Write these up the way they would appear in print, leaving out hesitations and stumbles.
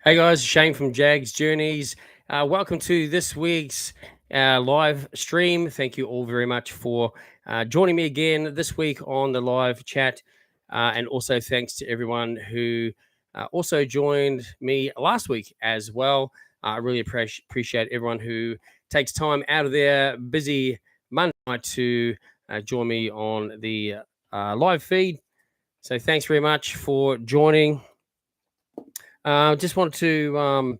Hey guys, Shane from Jaggs Journeys. Welcome to this week's live stream. Thank you all very much for joining me again this week on the live chat. And also thanks to everyone who also joined me last week as well. I really appreciate everyone who takes time out of their busy Monday night to join me on the live feed. So thanks very much for joining. Just wanted to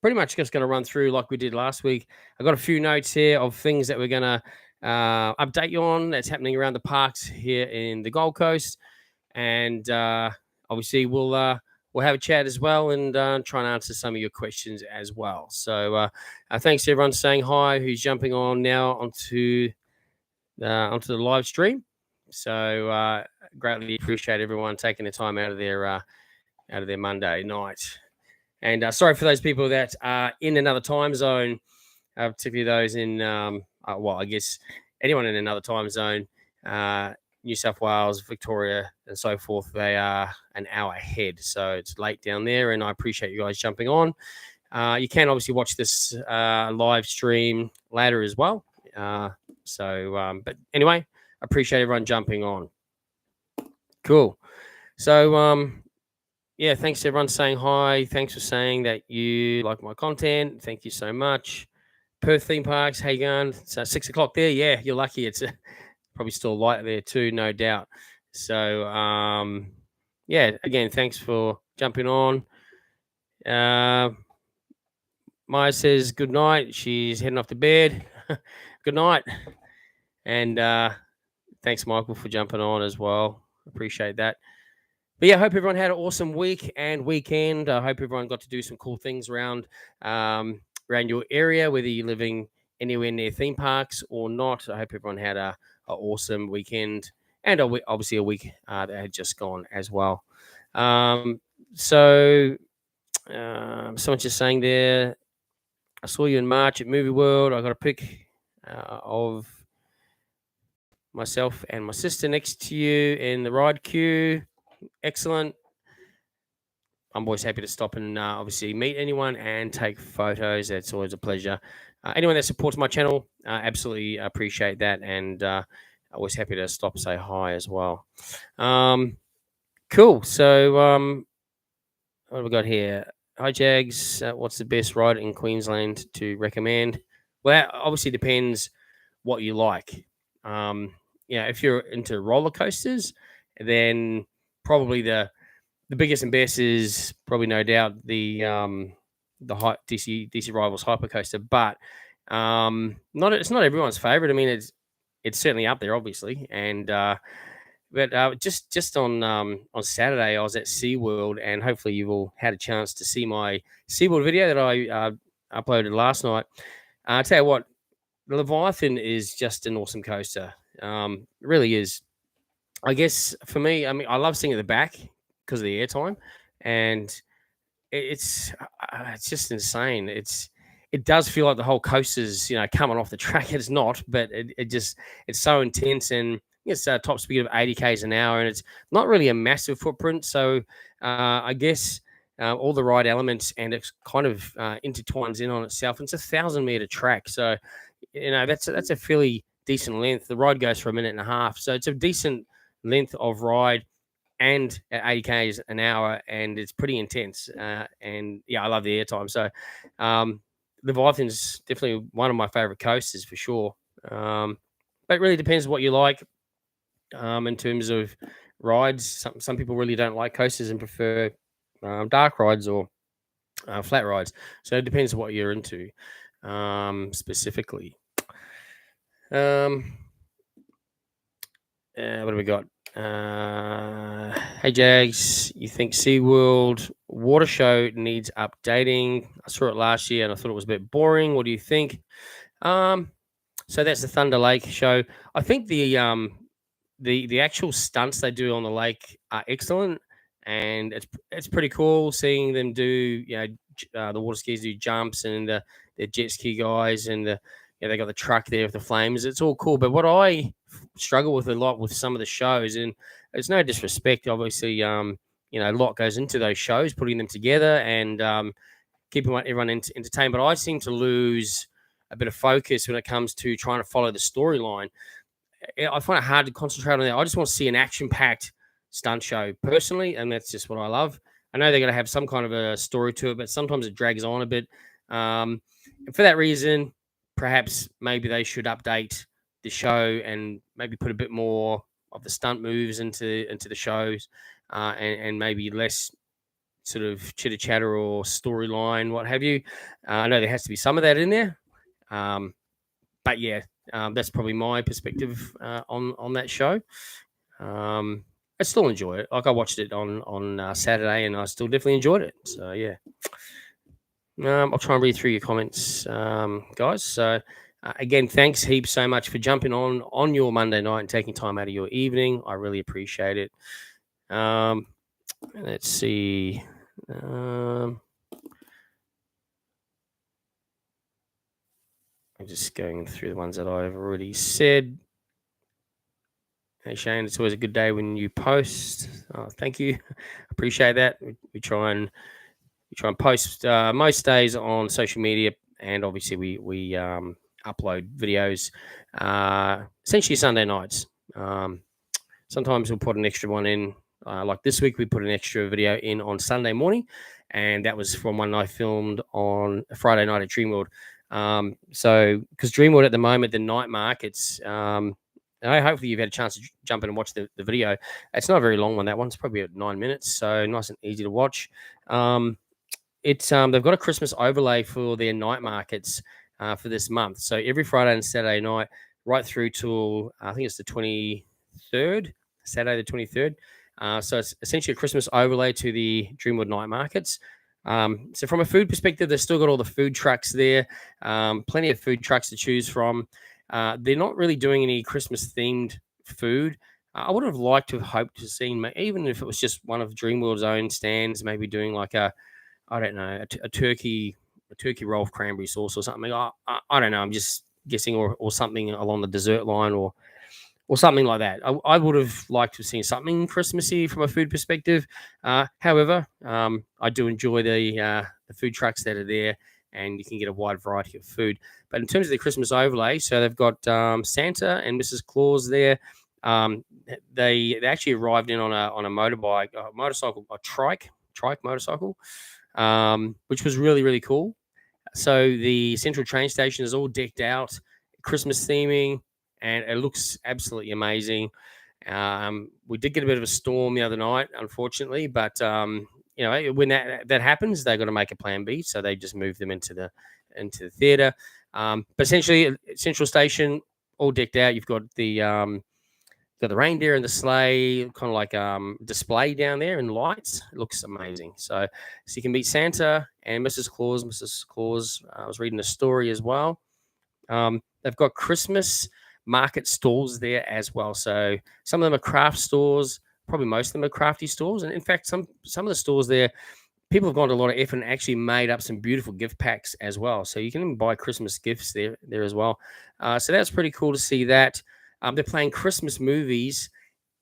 pretty much just going to run through like we did last week. I got a few notes here of things that we're going to update you on that's happening around the parks here in the Gold Coast, and obviously we'll have a chat as well and try and answer some of your questions as well. So thanks to everyone saying hi who's jumping on now onto the live stream. So greatly appreciate everyone taking the time out of their Monday night. And sorry for those people that are in another time zone, particularly those in, I guess anyone in another time zone, New South Wales, Victoria, and so forth. They are an hour ahead, so it's late down there, and I appreciate you guys jumping on. You can obviously watch this live stream later as well. But anyway, appreciate everyone jumping on. Cool. So, yeah, thanks to everyone saying hi. Thanks for saying that you like my content. Thank you so much. Perth theme parks, how you going? It's 6 o'clock there. Yeah, you're lucky. It's probably still light there too, no doubt. So, yeah, again, thanks for jumping on. Maya says good night. She's heading off to bed. Good night. And thanks, Michael, for jumping on as well. Appreciate that. But yeah, I hope everyone had an awesome week and weekend. I hope everyone got to do some cool things around your area, whether you're living anywhere near theme parks or not. I hope everyone had an awesome weekend and obviously a week that had just gone as well. Someone's just saying there, I saw you in March at Movie World. I got a pic of myself and my sister next to you in the ride queue. Excellent. I'm always happy to stop and obviously meet anyone and take photos. That's always a pleasure. Anyone that supports my channel, absolutely appreciate that, and always happy to stop, say hi as well. Cool. So what have we got here? Hi Jaggs. What's the best ride in Queensland to recommend? Well, that obviously depends what you like. If you're into roller coasters, then probably the biggest and best is probably no doubt the DC Rivals Hypercoaster, but it's not everyone's favorite. I mean, it's certainly up there, obviously, and but just on Saturday I was at SeaWorld, and hopefully you've all had a chance to see my SeaWorld video that I uploaded last night. I tell you what, the Leviathan is just an awesome coaster. It really is. I guess for me, I mean, I love sitting at the back because of the airtime, and it's just insane. It does feel like the whole coaster's coming off the track. It's not, but it's so intense, and it's a top speed of 80 k's an hour, and it's not really a massive footprint. So I guess all the right elements, and it kind of intertwines in on itself. It's a 1,000-meter track, so that's a fairly decent length. The ride goes for a minute and a half, so it's a decent length of ride, and at 80 k's an hour, and it's pretty intense. And yeah, I love the airtime. So Leviathan's definitely one of my favorite coasters for sure. But it really depends what you like in terms of rides. Some people really don't like coasters and prefer dark rides or flat rides. So it depends what you're into specifically. What do we got? Hey Jaggs, you think SeaWorld water show needs updating? I saw it last year and I thought it was a bit boring. What do you think? So that's the Thunder Lake show. I think the actual stunts they do on the lake are excellent, and it's pretty cool seeing them do the water skis do jumps, and the jet ski guys, and they got the truck there with the flames. It's all cool. But what I struggle with a lot with some of the shows, and it's no disrespect, obviously, a lot goes into those shows, putting them together and keeping everyone entertained. But I seem to lose a bit of focus when it comes to trying to follow the storyline. I find it hard to concentrate on that. I just want to see an action-packed stunt show personally, and that's just what I love. I know they're going to have some kind of a story to it, but sometimes it drags on a bit. And for that reason, perhaps maybe they should update the show and maybe put a bit more of the stunt moves into the shows, and maybe less sort of chitter chatter or storyline, what have you. I know there has to be some of that in there, but yeah, that's probably my perspective on that show. I still enjoy it. Like I watched it on Saturday, and I still definitely enjoyed it. So yeah, I'll try and read through your comments, guys. So again, thanks heaps so much for jumping on your Monday night and taking time out of your evening. I really appreciate it. Let's see. I'm just going through the ones that I've already said. Hey Shane, it's always a good day when you post. Oh, thank you, appreciate that. We try and post most days on social media, and obviously we upload videos essentially Sunday nights. Sometimes we'll put an extra one in. Like this week, we put an extra video in on Sunday morning, and that was from one I filmed on a Friday night at Dreamworld. So, because Dreamworld at the moment, the night markets, hopefully you've had a chance to jump in and watch the video. It's not a very long one. That one's probably at 9 minutes, so nice and easy to watch. It's they've got a Christmas overlay for their night markets for this month. So every Friday and Saturday night, right through till I think it's the 23rd, Saturday the 23rd. So it's essentially a Christmas overlay to the Dreamworld night markets. So from a food perspective, they've still got all the food trucks there, plenty of food trucks to choose from. They're not really doing any Christmas themed food. I would have liked to have hoped to seen, even if it was just one of Dreamworld's own stands, maybe doing like a turkey roll of cranberry sauce or something. I don't know. I'm just guessing, or something along the dessert line, or something like that. I would have liked to have seen something Christmassy from a food perspective. However, I do enjoy the food trucks that are there, and you can get a wide variety of food. But in terms of the Christmas overlay, so they've got Santa and Mrs. Claus there. They actually arrived in on a motorbike, a motorcycle, a trike motorcycle, which was really, really cool. So the central train station is all decked out, Christmas theming, and it looks absolutely amazing. We did get a bit of a storm the other night, unfortunately, but when that happens, they've got to make a plan B. So they just move them into the theater. But essentially, central station all decked out. You've got the reindeer and the sleigh, kind of like display down there in lights. It looks amazing. So you can meet Santa and Mrs. Claus. Mrs. Claus, I was reading a story as well. They've got Christmas market stalls there as well. So some of them are craft stores. Probably most of them are crafty stores. And in fact, some of the stores there, people have gone to a lot of effort and actually made up some beautiful gift packs as well. So you can even buy Christmas gifts there as well. So that's pretty cool to see that. They're playing Christmas movies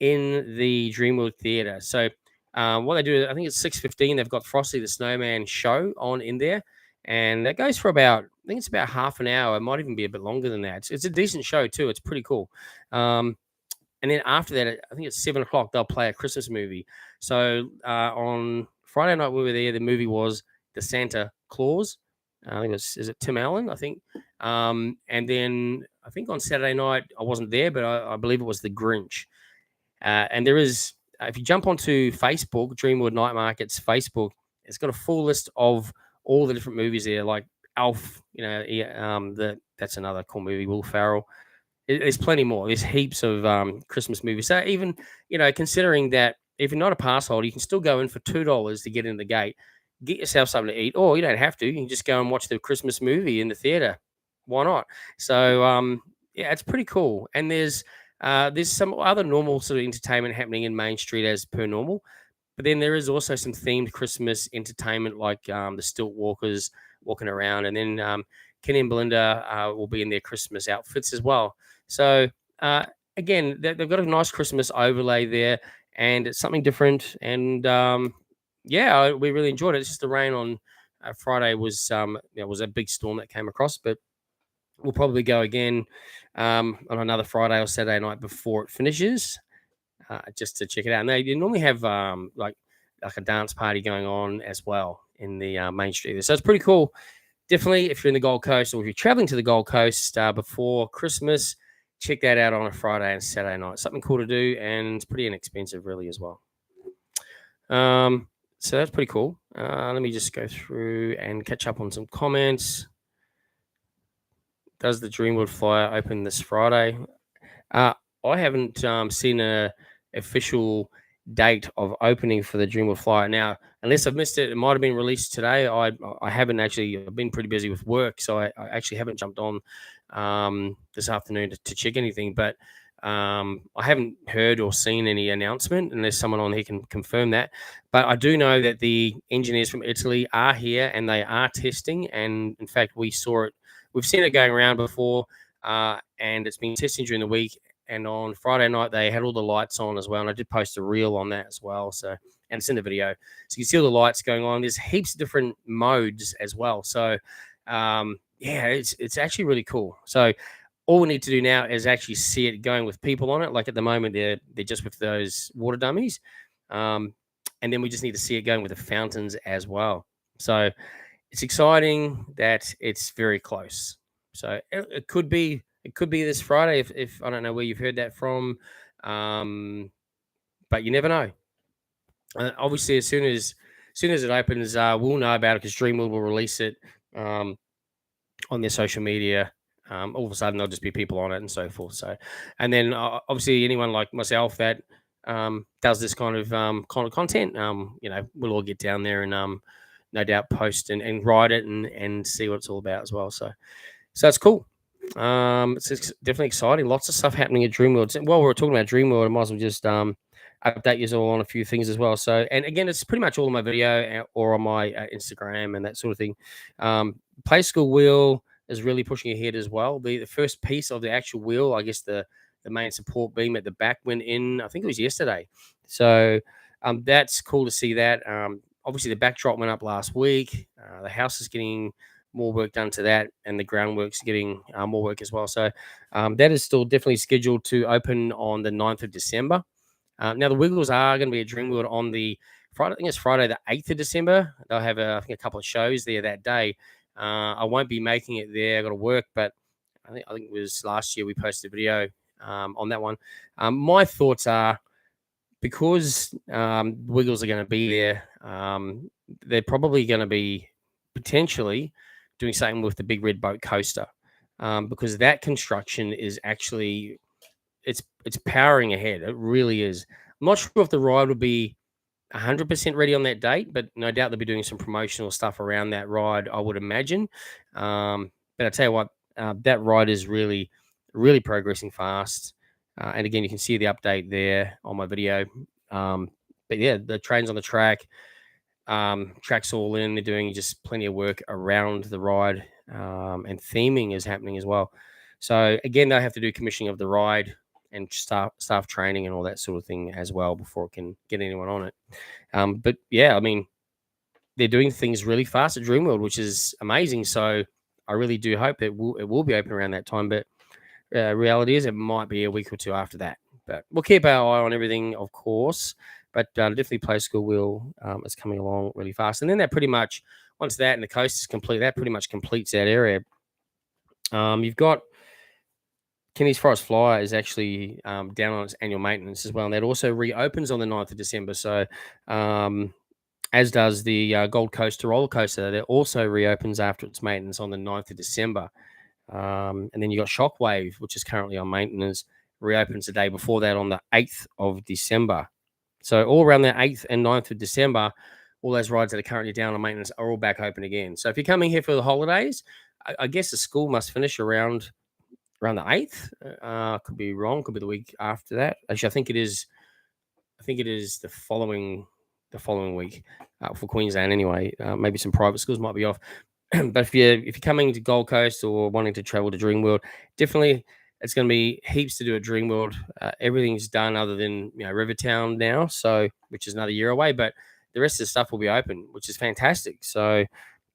in the Dreamworld Theatre. So what they do, I think it's 6:15. They've got Frosty the Snowman show on in there, and that goes for about, I think it's about half an hour. It might even be a bit longer than that. It's a decent show too. It's pretty cool. And then after that, I think it's 7:00. They'll play a Christmas movie. So on Friday night we were there. The movie was The Santa Claus. I think is it Tim Allen? I think. And then I think on Saturday night I wasn't there, but I believe it was The Grinch. And there is, if you jump onto Facebook, Dreamworld Night Market's Facebook, it's got a full list of all the different movies there, like Elf. That's another cool movie. Will Ferrell. There's plenty more. There's heaps of Christmas movies. So even, considering that if you're not a pass holder, you can still go in for $2 to get in the gate, get yourself something to eat, or you don't have to. You can just go and watch the Christmas movie in the theater. Why not? So, it's pretty coll. And there's some other normal sort of entertainment happening in Main Street as per normal. But then there is also some themed Christmas entertainment, like the Stilt Walkers walking around. And then Kenny and Belinda will be in their Christmas outfits as well. So, again, they've got a nice Christmas overlay there. and it's something different. And yeah, we really enjoyed it. It's just the rain on Friday was was a big storm that came across, but we'll probably go again on another Friday or Saturday night before it finishes, just to check it out. And they normally have like a dance party going on as well in the main street there. So it's pretty cool. Definitely, if you're in the Gold Coast or if you're traveling to the Gold Coast before Christmas, check that out on a Friday and Saturday night. Something cool to do, and it's pretty inexpensive, really, as well. So that's pretty cool. Let me just go through and catch up on some comments. Does the Dreamworld Flyer open this Friday? I haven't seen a official date of opening for the Dreamworld Flyer. Now, unless I've missed it, it might have been released today. I haven't actually. I've been pretty busy with work, so I actually haven't jumped on this afternoon to check anything. But I haven't heard or seen any announcement, unless someone on here can confirm that. But I do know that the engineers from Italy are here and they are testing. And in fact, we saw it. We've seen it going around before, and it's been testing during the week. And on Friday night, they had all the lights on as well. And I did post a reel on that as well. So, and it's in the video. So you can see all the lights going on. There's heaps of different modes as well. So, yeah, it's actually really cool. So all we need to do now is actually see it going with people on it. Like at the moment, they're just with those water dummies. And then we just need to see it going with the fountains as well. So it's exciting that it's very close. So it could be this Friday if I don't know where you've heard that from, but you never know. Obviously, as soon as it opens, we'll know about it because Dreamworld will release it on their social media. All of a sudden, there'll just be people on it and so forth. So, and then obviously anyone like myself that does this kind of content, we'll all get down there and no doubt post and write it and see what it's all about as well. So it's cool. It's definitely exciting. Lots of stuff happening at Dreamworld. While we're talking about Dreamworld, I might as well just update you all on a few things as well. So, and again, it's pretty much all on my video or on my Instagram and that sort of thing. Play School Wheel is really pushing ahead as well. The first piece of the actual wheel, I guess the main support beam at the back went in, I think it was yesterday. So that's cool to see that. Obviously, the backdrop went up last week. The house is getting more work done to that, and the groundwork's getting more work as well. So that is still definitely scheduled to open on the 9th of December. Now, the Wiggles are going to be at Dreamworld on the Friday. I think it's Friday the 8th of December. They'll have, I think, a couple of shows there that day. I won't be making it there. I got to work, but I think it was last year we posted a video on that one. My thoughts are, because Wiggles are going to be there, they're probably going to be potentially doing something with the Big Red Boat coaster, because that construction is actually it's powering ahead. It really is. I'm not sure if the ride will be 100% ready on that date, but no doubt they'll be doing some promotional stuff around that ride, I would imagine. But I tell you what, that ride is really, really progressing fast. And again, you can see the update there on my video. But yeah, the train's on the track. Track's all in. They're doing just plenty of work around the ride, and theming is happening as well. So again, they have to do commissioning of the ride and staff training and all that sort of thing as well before it can get anyone on it. But yeah, I mean, they're doing things really fast at Dreamworld, which is amazing. So I really do hope it will be open around that time. But reality is it might be a week or two after that. But we'll keep our eye on everything, of course. But definitely Play School Wheel is coming along really fast. And then that pretty much, once that and the coast is complete, that pretty much completes that area. You've got Kenny's Forest Flyer is actually down on its annual maintenance as well. And that also reopens on the 9th of December. So as does the Gold Coast roller coaster. That also reopens after its maintenance on the 9th of December. And then you got Shockwave, which is currently on maintenance, reopens the day before that on the 8th of December. So all around the 8th and 9th of December, all those rides that are currently down on maintenance are all back open again. So if you're coming here for the holidays, I guess the school must finish around the 8th. Could be wrong. Could be the week after that. Actually, I think it is the following week for Queensland anyway. Maybe some private schools might be off. But if you're coming to Gold Coast or wanting to travel to Dreamworld, definitely it's going to be heaps to do at Dreamworld. Everything's done other than Rivertown now, so which is another year away. But the rest of the stuff will be open, which is fantastic. So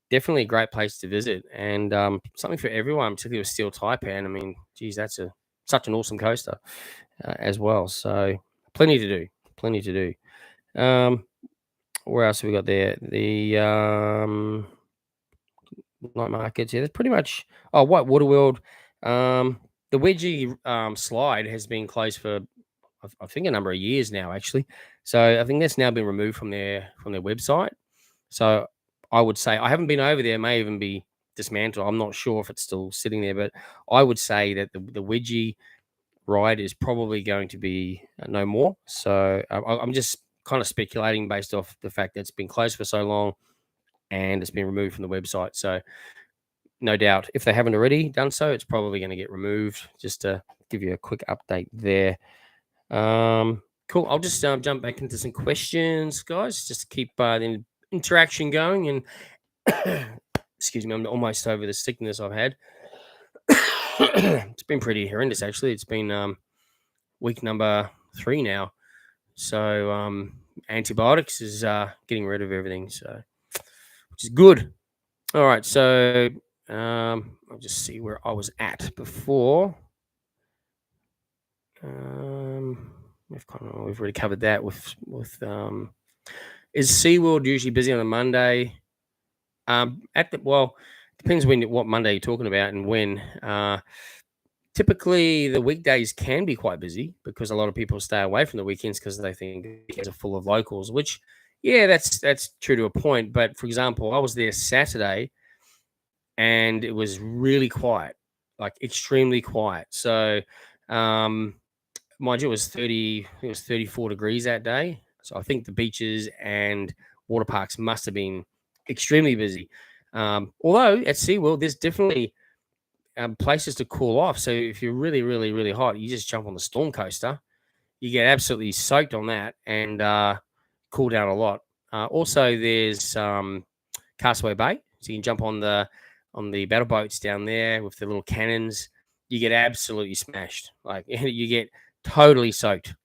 definitely a great place to visit, and something for everyone, particularly with Steel Taipan. I mean, geez, that's such an awesome coaster as well. So plenty to do, plenty to do. Where else have we got there? The night markets. Yeah, that's pretty much. Oh, White Water World. The wedgie slide has been closed for I think a number of years now, actually. So I think that's now been removed from their website. So I would say I haven't been over there. It may even be dismantled. I'm not sure if it's still sitting there, but I would say that the wedgie ride is probably going to be no more. So I'm just kind of speculating based off the fact that it's been closed for so long and it's been removed from the website. So no doubt, if they haven't already done so, it's probably going to get removed. Just to give you a quick update there. Cool. I'll just jump back into some questions, guys, just to keep the interaction going. And excuse me, I'm almost over the sickness I've had. It's been pretty horrendous, actually. It's been week number 3 now. So antibiotics is getting rid of everything, so which is good. All right, so I'll just see where I was at before. We've already covered that with is SeaWorld usually busy on a Monday? Depends what Monday you're talking about and when. Typically, the weekdays can be quite busy because a lot of people stay away from the weekends because they think weekends are full of locals, which, yeah, that's true to a point. But, for example, I was there Saturday and it was really quiet, like extremely quiet. So, mind you, it was 34 degrees that day. So I think the beaches and water parks must have been extremely busy. Although at SeaWorld, there's definitely places to cool off. So if you're really, really, really hot, you just jump on the storm coaster. You get absolutely soaked on that and cool down a lot. Also, there's Castaway Bay, so you can jump on the battle boats down there with the little cannons. You get absolutely smashed. Like you get totally soaked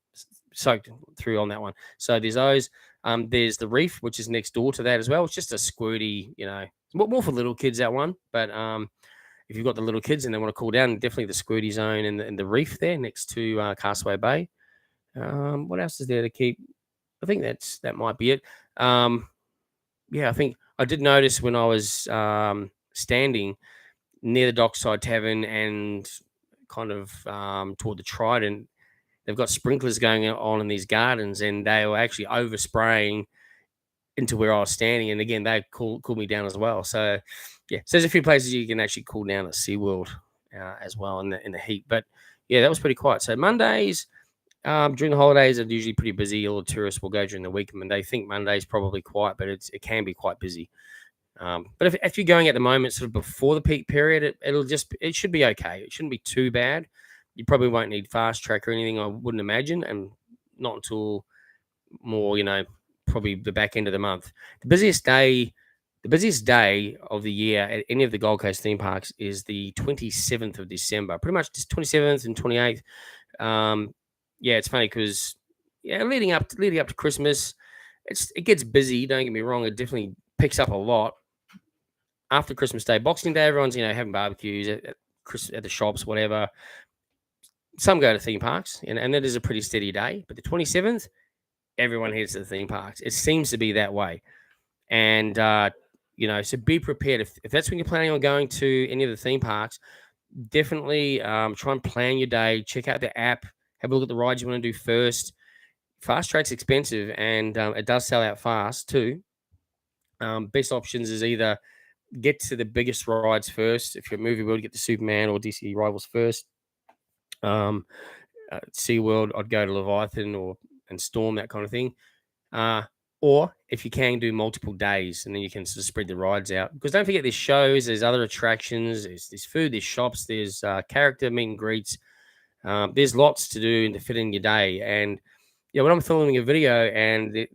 through on that one. So there's those. There's the reef, which is next door to that as well. It's just a squirty, more for little kids, that one. But if you've got the little kids and they want to cool down, definitely the squirty zone and the reef there next to Castaway Bay. What else is there to keep? I think that might be it. I think I did notice when I was standing near the Dockside Tavern and kind of toward the Trident, they've got sprinklers going on in these gardens, and they were actually overspraying into where I was standing. And again, they cooled me down as well. So yeah, so there's a few places you can actually cool down at SeaWorld as well in the heat. But yeah, that was pretty quiet. So Mondays during the holidays are usually pretty busy. All the tourists will go during the week, and they think Monday's probably quiet, but it can be quite busy. But if you're going at the moment, sort of before the peak period, it should be okay. It shouldn't be too bad. You probably won't need fast track or anything, I wouldn't imagine, and not until more, probably the back end of the month. The busiest day of the year at any of the Gold Coast theme parks is the 27th of December. Pretty much just 27th and 28th. It's funny because leading up to Christmas, it gets busy. Don't get me wrong; it definitely picks up a lot. After Christmas Day, Boxing Day, everyone's having barbecues at the shops, whatever. Some go to theme parks, and that is a pretty steady day. But the 27th, everyone heads to the theme parks. It seems to be that way, and so be prepared if that's when you're planning on going to any of the theme parks. Definitely try and plan your day. Check out the app. Have a look at the rides you want to do first. Fast track's expensive, and it does sell out fast too. Best options is either get to the biggest rides first. If you're at Movie World, get to Superman or DC Rivals first. SeaWorld, I'd go to Leviathan and Storm, that kind of thing. Or if you can, do multiple days, and then you can sort of spread the rides out. Because don't forget, there's shows, there's other attractions, there's food, there's shops, there's character meet and greets. There's lots to do to fit in your day. And when I'm filming a video, and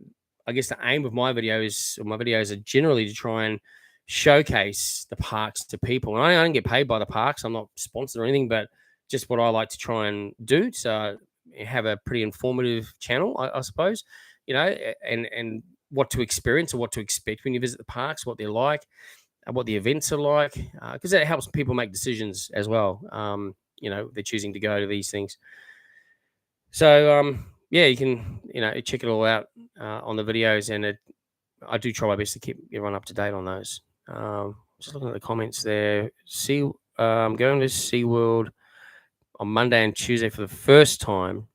I guess the aim of my videos are generally to try and showcase the parks to people. And I don't get paid by the parks. I'm not sponsored or anything, but just what I like to try and do. So have a pretty informative channel, I suppose, and what to experience or what to expect when you visit the parks, what they're like, what the events are like, because that helps people make decisions as well. They're choosing to go to these things. So yeah, you can check it all out on the videos, and I do try my best to keep everyone up to date on those. Just looking at the comments there. I'm going to SeaWorld on Monday and Tuesday for the first time.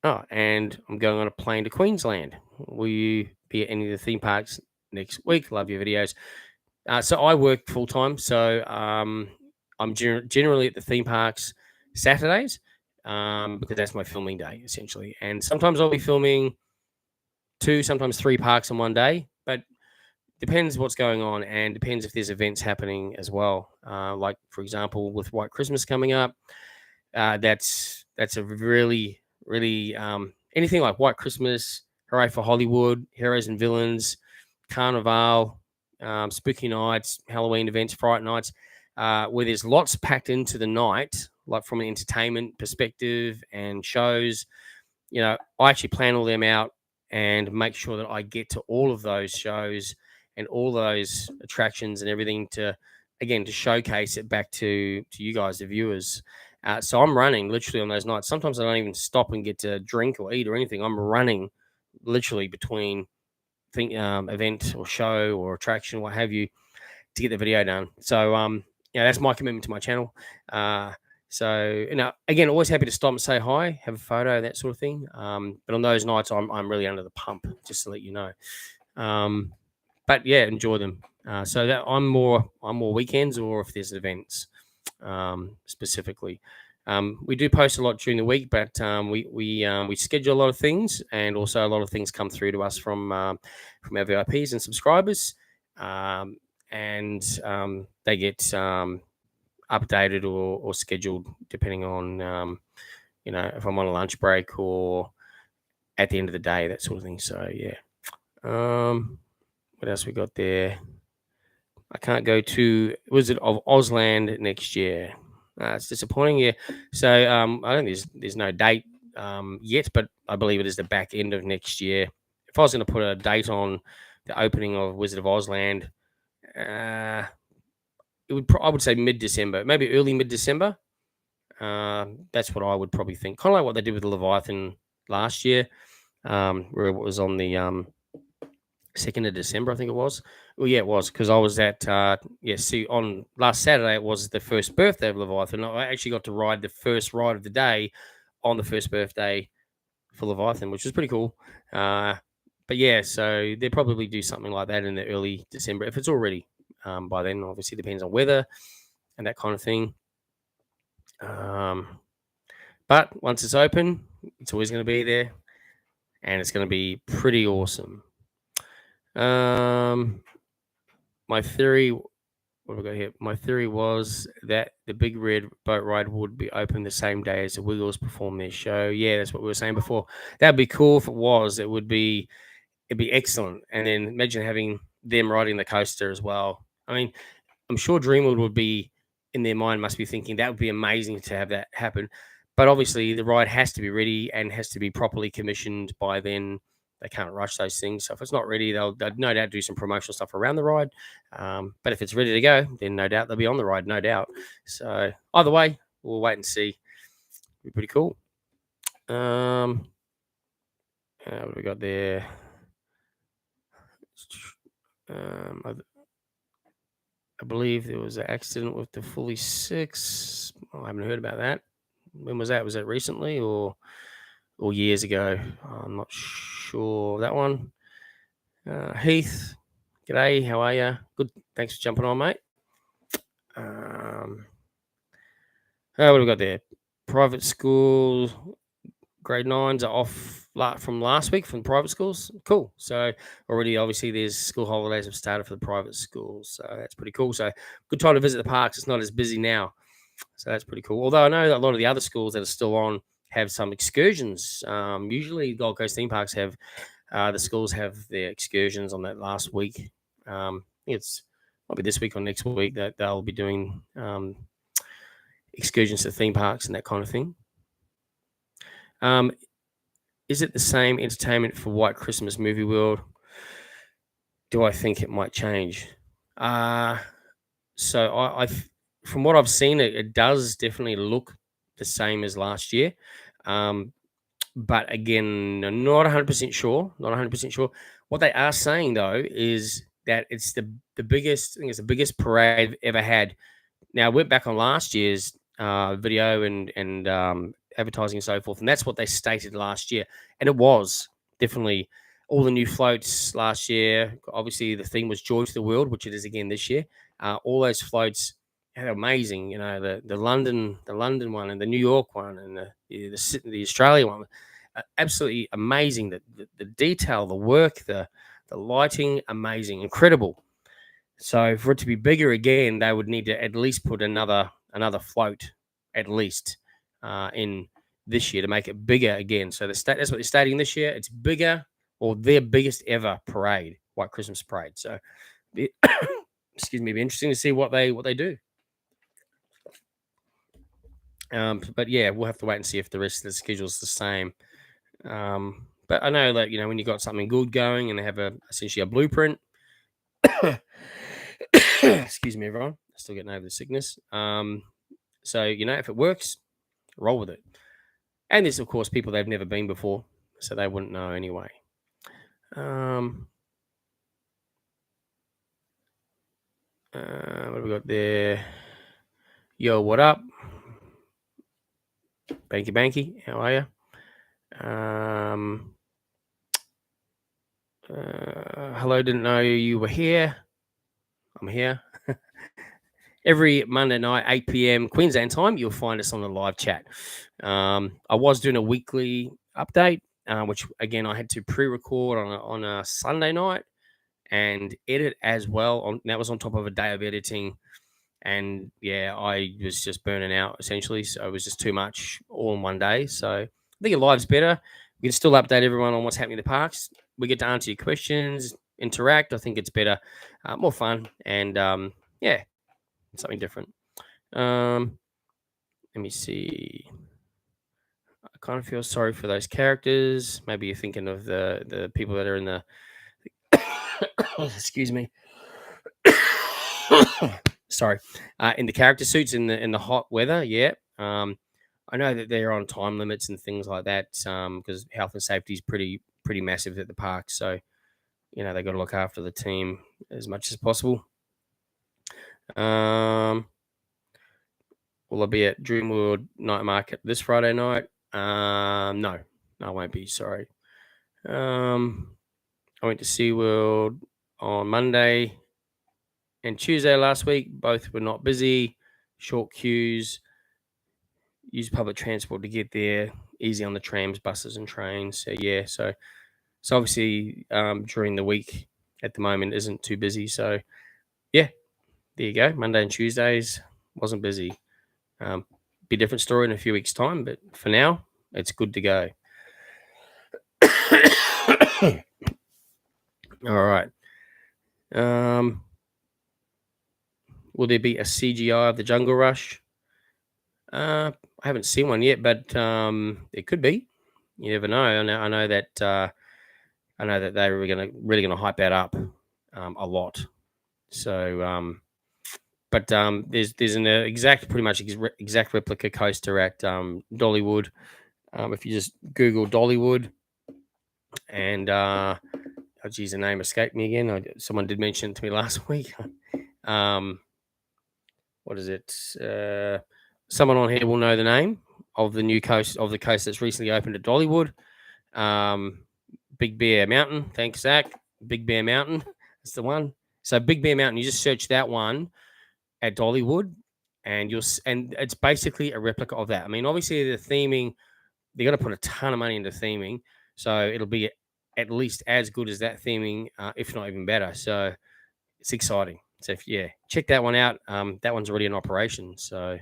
Oh, and I'm going on a plane to Queensland. Will you be at any of the theme parks next week? Love your videos. So I work full time. So I'm generally at the theme parks Saturdays because that's my filming day essentially. And sometimes I'll be filming 2, sometimes 3 parks in one day, but depends what's going on and depends if there's events happening as well. Like for example, with White Christmas coming up, that's a really anything like White Christmas, Hooray for Hollywood, Heroes and Villains, Carnival, Spooky Nights, Halloween events, Fright Nights, where there's lots packed into the night, like from an entertainment perspective and shows. I actually plan all them out and make sure that I get to all of those shows and all those attractions and everything to showcase it back to you guys, the viewers. So I'm running literally on those nights. Sometimes I don't even stop and get to drink or eat or anything. I'm running literally between event or show or attraction, what have you, to get the video done. So that's my commitment to my channel. So again, always happy to stop and say hi, have a photo, that sort of thing. But on those nights, I'm really under the pump, just to let you know. But yeah, enjoy them. So that I'm more weekends or if there's events specifically. We do post a lot during the week, but we schedule a lot of things, and also a lot of things come through to us from our VIPs and subscribers, and they get updated or scheduled depending on if I'm on a lunch break or at the end of the day, that sort of thing. So yeah. What else we got there? I can't go to Wizard of Ozland next year. It's disappointing. Yeah. So I don't think there's no date yet, but I believe it is the back end of next year. If I was going to put a date on the opening of Wizard of Ozland, I would say mid-December, maybe early mid-December. That's what I would probably think. Kind of like what they did with the Leviathan last year, where it was on the 2nd of December, I think it was. Well, yeah, it was, because I was at on last Saturday. It was the first birthday of Leviathan. I actually got to ride the first ride of the day on the first birthday for Leviathan, which was pretty cool. But yeah, so they'll probably do something like that in the early December if it's already by then. Obviously, depends on weather and that kind of thing. But once it's open, it's always going to be there, and it's going to be pretty awesome. My theory, what have we got here? My theory was that the Big Red Boat Ride would be open the same day as the Wiggles perform their show. Yeah, that's what we were saying before. That'd be cool if it was. It'd be excellent. And then imagine having them riding the coaster as well. I mean, I'm sure Dreamworld would be, in their mind, must be thinking that would be amazing to have that happen. But obviously, the ride has to be ready and has to be properly commissioned by then. They can't rush those things. So if it's not ready, they'll no doubt do some promotional stuff around the ride. But if it's ready to go, then no doubt they'll be on the ride, no doubt. So either way, we'll wait and see. It'll be pretty cool. What have we got there? I believe there was an accident with the Fully 6. I haven't heard about that. When was that? Was that recently or years ago? I'm not sure. That one. Heath, g'day. How are you? Good. Thanks for jumping on, mate. What have we got there? Private schools, grade 9s are off from last week from private schools. Cool. So already, obviously, there's school holidays have started for the private schools. So that's pretty cool. So good time to visit the parks. It's not as busy now. So that's pretty cool. Although I know that a lot of the other schools that are still on have some excursions. Usually Gold Coast theme parks have, the schools have their excursions on that last week. I think it's might be this week or next week that they'll be doing excursions to theme parks and that kind of thing. Is it the same entertainment for White Christmas Movie World? Do I think it might change? So from what I've seen, it does definitely look the same as last year. But again, I'm not 100% sure. Not 100% sure. What they are saying though is that it's the biggest. I think it's the biggest parade they've ever had. Now I went back on last year's video and advertising and so forth, and that's what they stated last year, and it was definitely all the new floats last year. Obviously, the theme was Joy to the World, which it is again this year. All those floats are amazing. You know, the London one and the New York one and the Australia one, absolutely amazing. The detail, the work, the lighting, amazing, incredible. So for it to be bigger again, they would need to at least put another float at least in this year to make it bigger again. So that's what they're stating this year. It's bigger, or their biggest ever parade, White Christmas parade. So, excuse me, it'd be interesting to see what they do. But yeah, we'll have to wait and see if the rest of the schedule is the same. But I know that, you know, when you got something good going and they have essentially a blueprint. Excuse me, everyone. Still getting over the sickness. So, you know, if it works, roll with it. And there's, of course, people they've never been before, so they wouldn't know anyway. What have we got there? Yo, what up? Banky, how are you? Hello, didn't know you were here. I'm here. Every Monday night, 8 p.m. Queensland time, you'll find us on the live chat. I was doing a weekly update, which, again, I had to pre-record on a Sunday night and edit as well. That was on top of a day of editing. And, yeah, I was just burning out, essentially. So it was just too much all in one day. So I think your live's better. We can still update everyone on what's happening in the parks. We get to answer your questions, interact. I think it's better, more fun, and, yeah, something different. Let me see. I kind of feel sorry for those characters. Maybe you're thinking of the people that are in the excuse me. Sorry, in the character suits in the hot weather. Yeah. I know that they're on time limits and things like that, because health and safety is pretty massive at the park. So, you know, they got to look after the team as much as possible. Will I be at Dreamworld Night Market this Friday night? No, I won't be. Sorry. I went to SeaWorld on Monday and Tuesday last week. Both were not busy, short queues. Use public transport to get there. Easy on the trams, buses, and trains. So yeah, so obviously during the week at the moment isn't too busy. So yeah, there you go. Monday and Tuesdays wasn't busy. Be a different story in a few weeks' time, but for now, it's good to go. All right. Will there be a CGI of the Jungle Rush? I haven't seen one yet, but it could be. You never know. I know that they were really gonna hype that up a lot. So, but there's an pretty much exact replica coaster at Dollywood. If you just Google Dollywood, and oh geez, the name escaped me again. Someone did mention it to me last week. What is it? Someone on here will know the name of the new coast that's recently opened at Dollywood. Big Bear Mountain. Thanks, Zach. Big Bear Mountain. That's the one. So Big Bear Mountain. You just search that one at Dollywood, and it's basically a replica of that. I mean, obviously the theming, they're going to put a ton of money into theming, so it'll be at least as good as that theming, if not even better. So it's exciting. So check that one out. That one's already in operation, so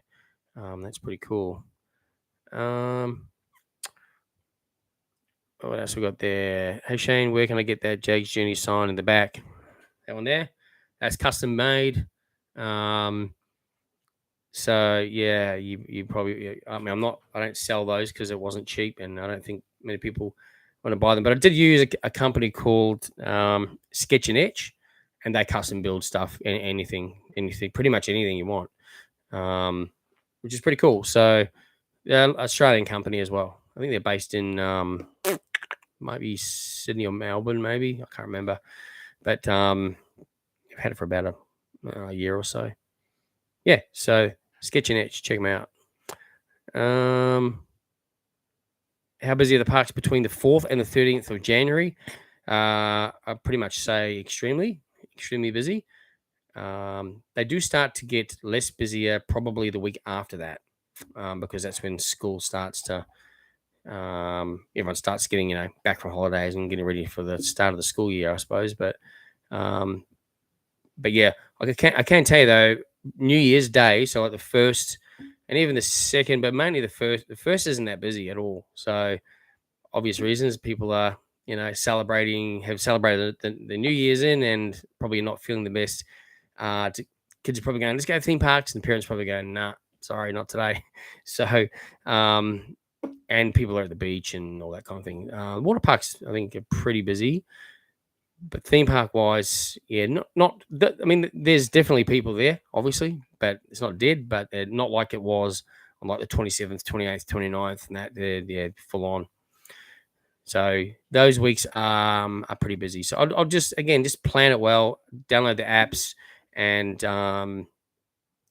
that's pretty cool. What else we got there? Hey Shane, where can I get that Jaggs Journey sign in the back? That one there. That's custom made. So yeah, you probably. I mean, I don't sell those because it wasn't cheap, and I don't think many people want to buy them. But I did use a company called Sketch and Etch, and they custom build stuff, anything, pretty much anything you want, um, which is pretty cool. So yeah, Australian company as well. I think they're based in maybe Sydney or Melbourne, maybe I can't remember, but I've had it for about a year or so. Yeah, so Sketch and Etch, check them out. How busy are the parks between the 4th and the 13th of January? I pretty much say extremely busy. They do start to get less busier probably the week after that, because that's when school starts to, everyone starts getting, back from holidays and getting ready for the start of the school year, I suppose. Um, but yeah, I can tell you though, New Year's Day, so like the first and even the second, but mainly the first. The first isn't that busy at all. So obvious reasons, people are have celebrated the New Year's in, and probably not feeling the best. Kids are probably going, let's go to theme parks, and the parents probably going, nah, sorry, not today. So, and people are at the beach and all that kind of thing. Water parks, I think, are pretty busy. But theme park wise, yeah, I mean, there's definitely people there, obviously, but it's not dead. But not like it was on like the 27th, 28th, 29th, and that they're full on. So those weeks are pretty busy. So I'll just plan it well, download the apps, and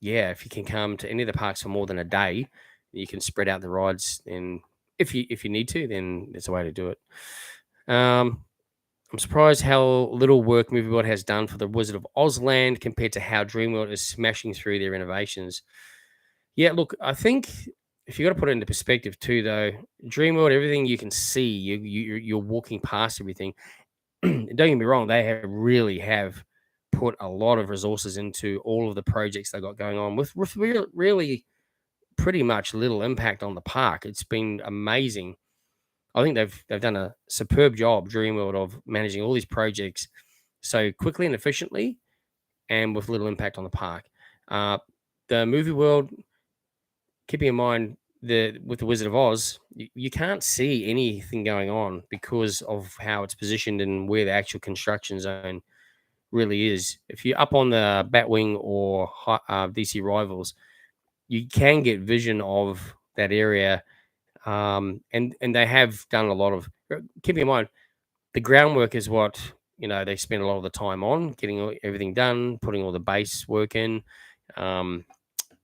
yeah, if you can come to any of the parks for more than a day, you can spread out the rides. And if you need to, then there's a way to do it. I'm surprised how little work Movie World has done for the Wizard of Oz land compared to how Dreamworld is smashing through their innovations. Yeah, look, I think if you got to put it into perspective too, though, Dreamworld, everything you can see, you're walking past everything. Don't get me wrong, they really have put a lot of resources into all of the projects they got going on with really pretty much little impact on the park. It's been amazing. I think they've done a superb job, Dreamworld, of managing all these projects so quickly and efficiently, and with little impact on the park. Uh, the movie world, keeping in mind with the Wizard of Oz, you can't see anything going on because of how it's positioned and where the actual construction zone really is. If you're up on the Batwing or DC Rivals, you can get vision of that area, and they have done a lot of. Keep in mind, the groundwork is what they spend a lot of the time on getting everything done, putting all the base work in. And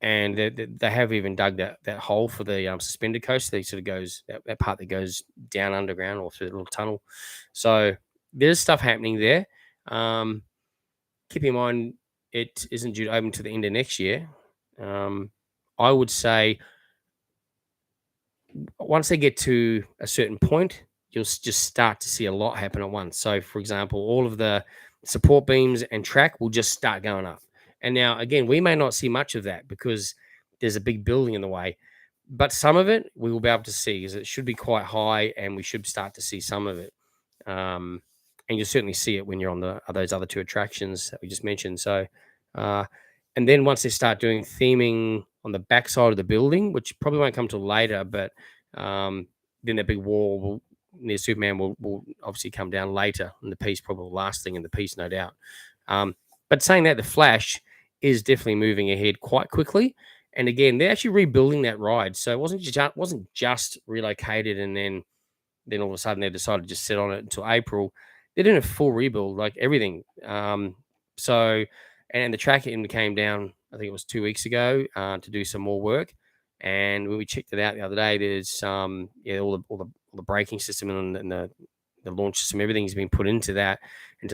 they have even dug that hole for the suspended coaster. They sort of goes that part that goes down underground or through the little tunnel. So there's stuff happening there. Keep in mind, it isn't due to open to the end of next year. I would say once they get to a certain point, you'll just start to see a lot happen at once. So, for example, all of the support beams and track will just start going up. And now, again, we may not see much of that because there's a big building in the way, but some of it we will be able to see because it should be quite high, and we should start to see some of it. Um, and you'll certainly see it when you're on those other two attractions that we just mentioned. So, uh, and then once they start doing theming on the backside of the building, which probably won't come till later, but then the big wall near Superman will obviously come down later, and the piece probably the last thing in the piece, no doubt. But saying that, the Flash is definitely moving ahead quite quickly. And again, they're actually rebuilding that ride, so it wasn't just relocated and then all of a sudden they decided to just sit on it until April. They're doing a full rebuild, like everything. So, and the track even came down, I think it was 2 weeks ago, to do some more work. And when we checked it out the other day, there's all the braking system and the launch system, everything's been put into the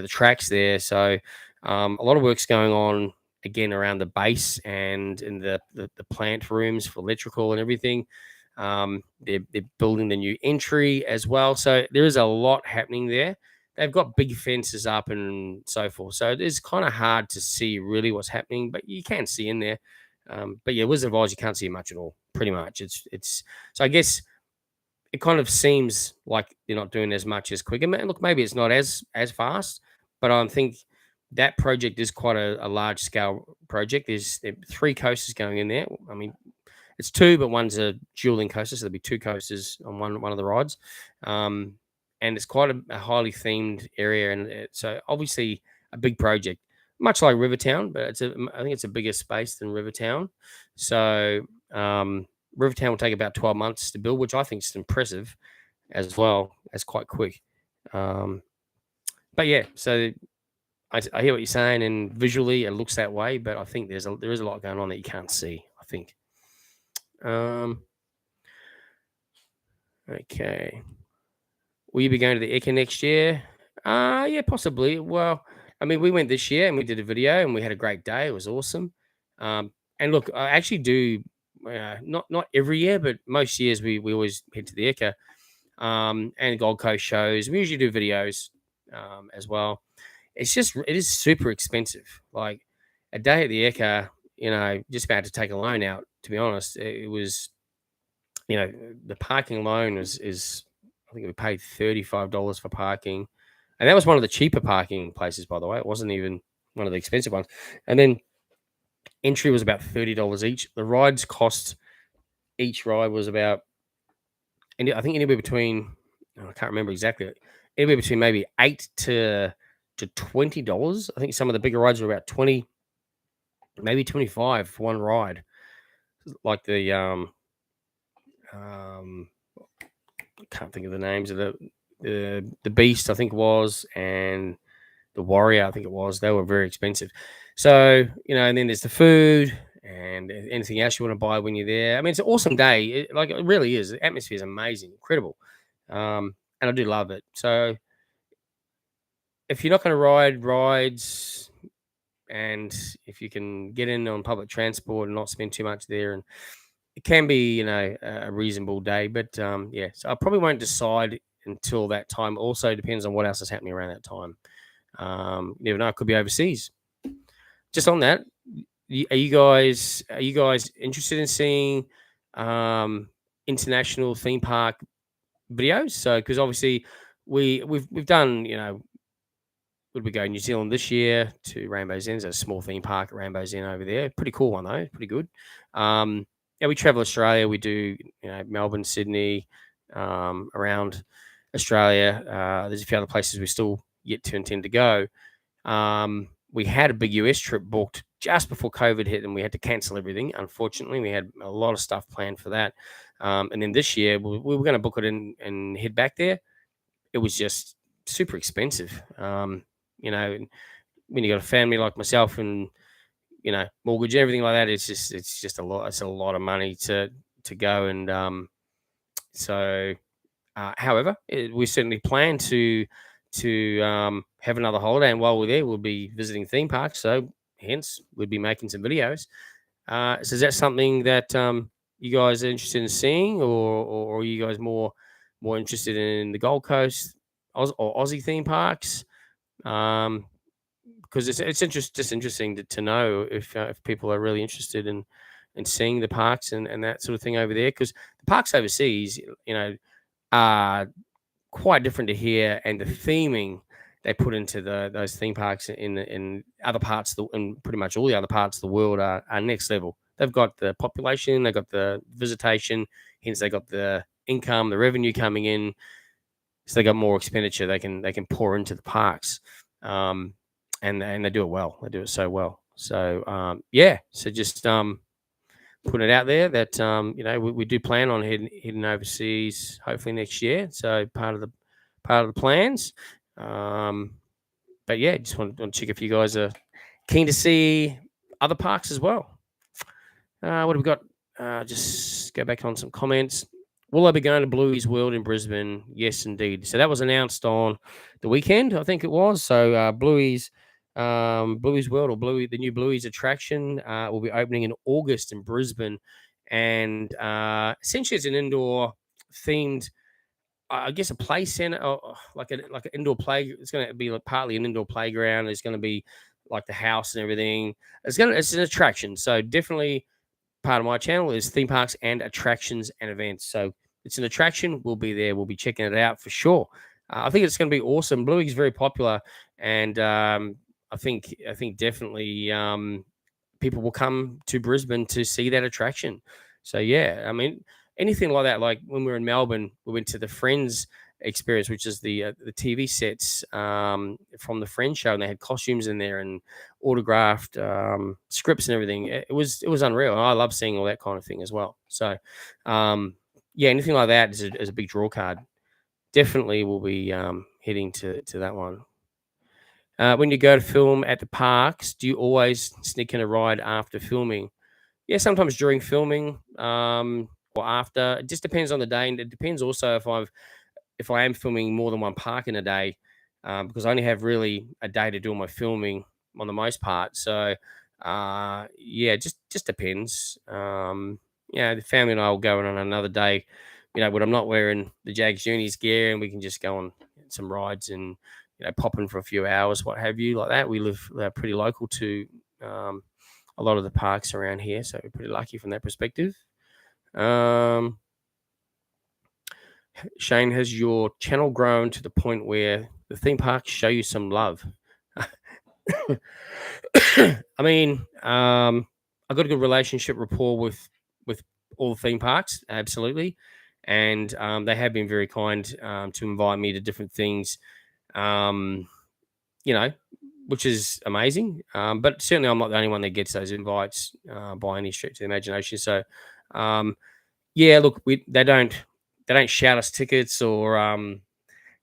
tracks there. So a lot of work's going on again around the base and in the plant rooms for electrical and everything. They're building the new entry as well. So there is a lot happening there. They've got big fences up and so forth. So it is kind of hard to see really what's happening, but you can see in there. But yeah, Wizard of Oz, you can't see much at all, pretty much. It's so I guess it kind of seems like they're not doing as much as Quicker. Look, maybe it's not as fast, but I think that project is quite a large scale project. There are 3 coasters going in there. I mean, it's 2, but one's a dueling coaster, so there'll be 2 coasters on one of the rides. And it's quite a highly themed area, and so obviously a big project, much like Rivertown, but I think it's a bigger space than Rivertown. So Rivertown will take about 12 months to build, which I think is impressive as well. That's quite quick. But yeah, so I hear what you're saying, and visually it looks that way, but I think there is a lot going on that you can't see, I think. Okay. Will you be going to the Ekka next year? Yeah, possibly. Well, I mean, we went this year and we did a video and we had a great day. It was awesome. And look, I actually do not every year, but most years we always head to the Ekka and Gold Coast shows. We usually do videos as well. It is super expensive. Like a day at the Ekka, just about to take a loan out. To be honest, it was, the parking loan is I think we paid $35 for parking, and that was one of the cheaper parking places, by the way. It wasn't even one of the expensive ones. And then entry was about $30 each. The rides cost, each ride was about, and I think anywhere between, I can't remember exactly, anywhere between maybe $8 to $20. I think some of the bigger rides were about 20, maybe 25 for one ride. Like the I can't think of the names of the Beast, I think it was, and the Warrior, I think it was. They were very expensive. So, and then there's the food and anything else you want to buy when you're there. I mean, it's an awesome day. It really is. The atmosphere is amazing, incredible. And I do love it. So if you're not going to ride rides, and if you can get in on public transport and not spend too much there, and it can be, a reasonable day. But yeah, so I probably won't decide until that time. Also depends on what else is happening around that time. You never know, it could be overseas. Just on that, are you guys interested in seeing international theme park videos? So because obviously we've done, would we go New Zealand this year to Rainbow's End? There's a small theme park at Rainbow's End over there. Pretty cool one though, pretty good. Yeah, we travel Australia. We do, Melbourne, Sydney, around Australia. There's a few other places we still yet to intend to go. We had a big US trip booked just before COVID hit, and we had to cancel everything. Unfortunately, we had a lot of stuff planned for that. And then this year, we were going to book it in and head back there. It was just super expensive. When you got a family like myself and mortgage and everything like that, it's just a lot. It's a lot of money to go. And so, however, we certainly plan to have another holiday, and while we're there, we'll be visiting theme parks. So, hence, we'd be making some videos. So, is that something that you guys are interested in seeing, or are you guys more interested in the Gold Coast or Aussie theme parks? Because it's interesting to know if people are really interested in seeing the parks and that sort of thing over there. Because the parks overseas, are quite different to here, and the theming they put into those theme parks in other parts and pretty much all the other parts of the world are next level. They've got the population, they've got the visitation, hence they got the income, the revenue coming in, so they got more expenditure they can pour into the parks. And they do it well. They do it so well. So yeah. So just putting it out there that we do plan on heading overseas hopefully next year. So part of the plans. But yeah, just want to check if you guys are keen to see other parks as well. What have we got? Just go back on some comments. Will I be going to Bluey's World in Brisbane? Yes, indeed. So that was announced on the weekend, I think it was. So Bluey's World, or the new Bluey's attraction, will be opening in August in Brisbane, and essentially it's an indoor themed, I guess, a play center, or like an indoor play. It's going to be partly an indoor playground. There's going to be like the house and everything. It's an attraction. So definitely part of my channel is theme parks and attractions and events. So it's an attraction. We'll be there. We'll be checking it out for sure. I think it's going to be awesome. Bluey's very popular, and I think definitely people will come to Brisbane to see that attraction. So yeah, I mean, anything like that. Like when we were in Melbourne, we went to the Friends experience, which is the TV sets from the Friends show, and they had costumes in there and autographed scripts and everything. It was unreal. And I love seeing all that kind of thing as well. So yeah, anything like that is a big draw card. Definitely will be heading to that one. When you go to film at the parks, do you always sneak in a ride after filming? Yeah, sometimes during filming, or after. It just depends on the day, and it depends also if I am filming more than one park in a day, because I only have really a day to do all my filming on the most part. So, yeah, just depends. Yeah, the family and I will go in on another day, when I'm not wearing the Jaggs Journeys gear, and we can just go on some rides and pop in for a few hours, what have you, like that. We live pretty local to um, a lot of the parks around here, so we're pretty lucky from that perspective. Um, Shane, has your channel grown to the point where the theme parks show you some love? I mean, I got a good relationship rapport with all the theme parks, absolutely, and they have been very kind to invite me to different things, um, you know, which is amazing. But certainly, I'm not the only one that gets those invites by any stretch of the imagination. So, um, yeah, look, they don't shout us tickets, or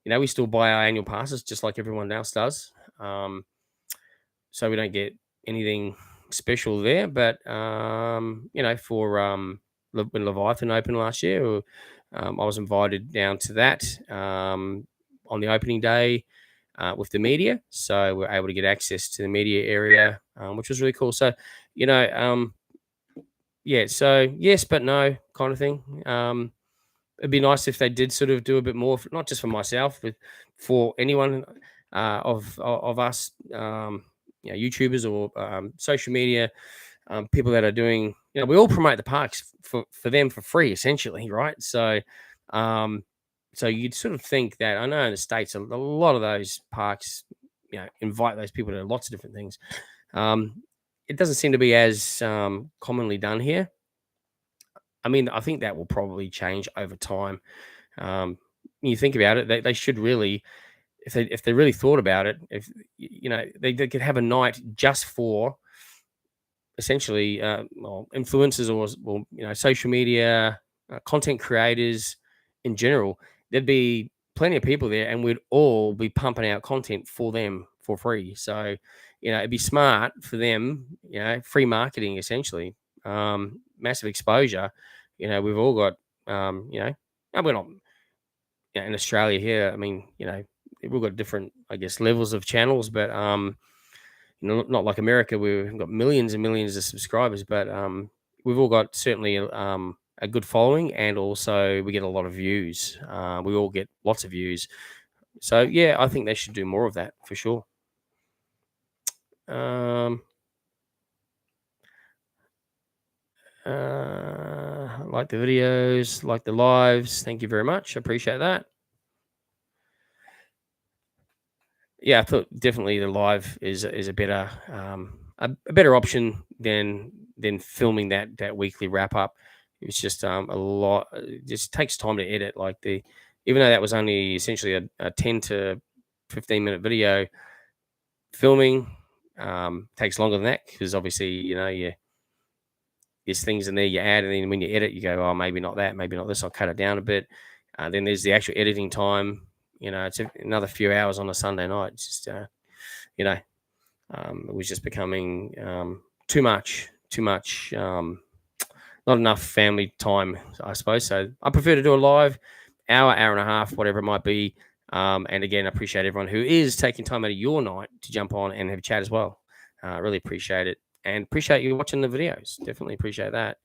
we still buy our annual passes just like everyone else does. Um, so we don't get anything special there. But for when Leviathan opened last year, I was invited down to that on the opening day with the media, so we're able to get access to the media area, which was really cool. So, yeah, so yes, but no kind of thing. It'd be nice if they did sort of do a bit more, not just for myself, but for anyone of us, YouTubers or social media people that are doing. We all promote the parks for them for free, essentially, right? So, um, so you'd sort of think that I know in the States a lot of those parks, invite those people to lots of different things. It doesn't seem to be as commonly done here. I mean, I think that will probably change over time. When you think about it, they should really, if they really thought about it, if they could have a night just for essentially influencers or social media content creators in general. There'd be plenty of people there, and we'd all be pumping out content for them for free. So it'd be smart for them. Free marketing essentially, massive exposure. We've all got and we're not in Australia here. I mean, we've got different, I guess, levels of channels, but not like America where we've got millions and millions of subscribers, but we've all got certainly a good following, and also we get a lot of views. We all get lots of views. So yeah, I think they should do more of that for sure. Like the videos, like the lives. Thank you very much. I appreciate that. Yeah, I thought definitely the live is a better a better option than filming that weekly wrap up. It's just a lot. It just takes time to edit. Like even though that was only essentially a 10 to 15 minute video, filming takes longer than that because obviously there's things in there you add, and then when you edit, you go, oh, maybe not that, maybe not this. I'll cut it down a bit. Then there's the actual editing time. It's another few hours on a Sunday night. It's just it was just becoming too much, not enough family time, I suppose. So I prefer to do a live hour and a half, whatever it might be. And again, I appreciate everyone who is taking time out of your night to jump on and have a chat as well. Really appreciate it, and appreciate you watching the videos. Definitely appreciate that.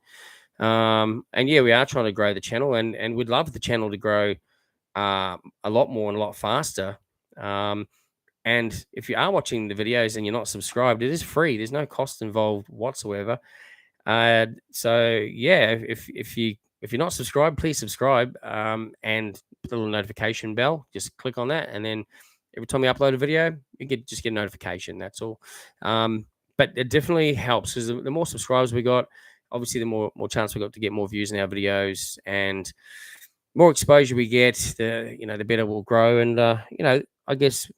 And yeah, we are trying to grow the channel, and we'd love the channel to grow a lot more and a lot faster. And if you are watching the videos and you're not subscribed, it is free. There's no cost involved whatsoever. So yeah, if you're not subscribed, please subscribe. And put a little notification bell. Just click on that, and then every time we upload a video, you just get a notification. That's all. But it definitely helps because the more subscribers we got, obviously the more chance we got to get more views in our videos, and more exposure we get, the better we'll grow. And I guess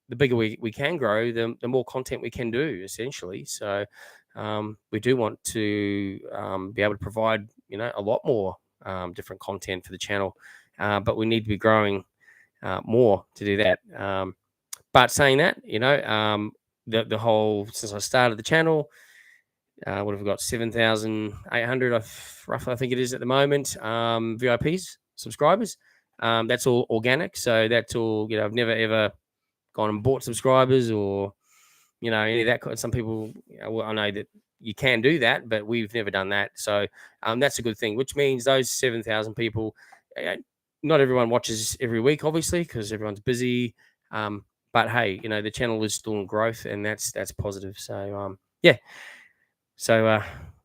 the bigger we can grow, the more content we can do, essentially. So we do want to be able to provide a lot more different content for the channel, but we need to be growing more to do that. But saying that, the whole, since I started the channel, what have we got? 7,800 roughly, I think it is at the moment. VIPs, subscribers. That's all organic. So that's all, I've never ever gone and bought subscribers or, any of that. Some people, I know that you can do that, but we've never done that. So that's a good thing, which means those 7,000 people, not everyone watches every week, obviously, because everyone's busy. But hey, the channel is still in growth, and that's positive. So yeah. So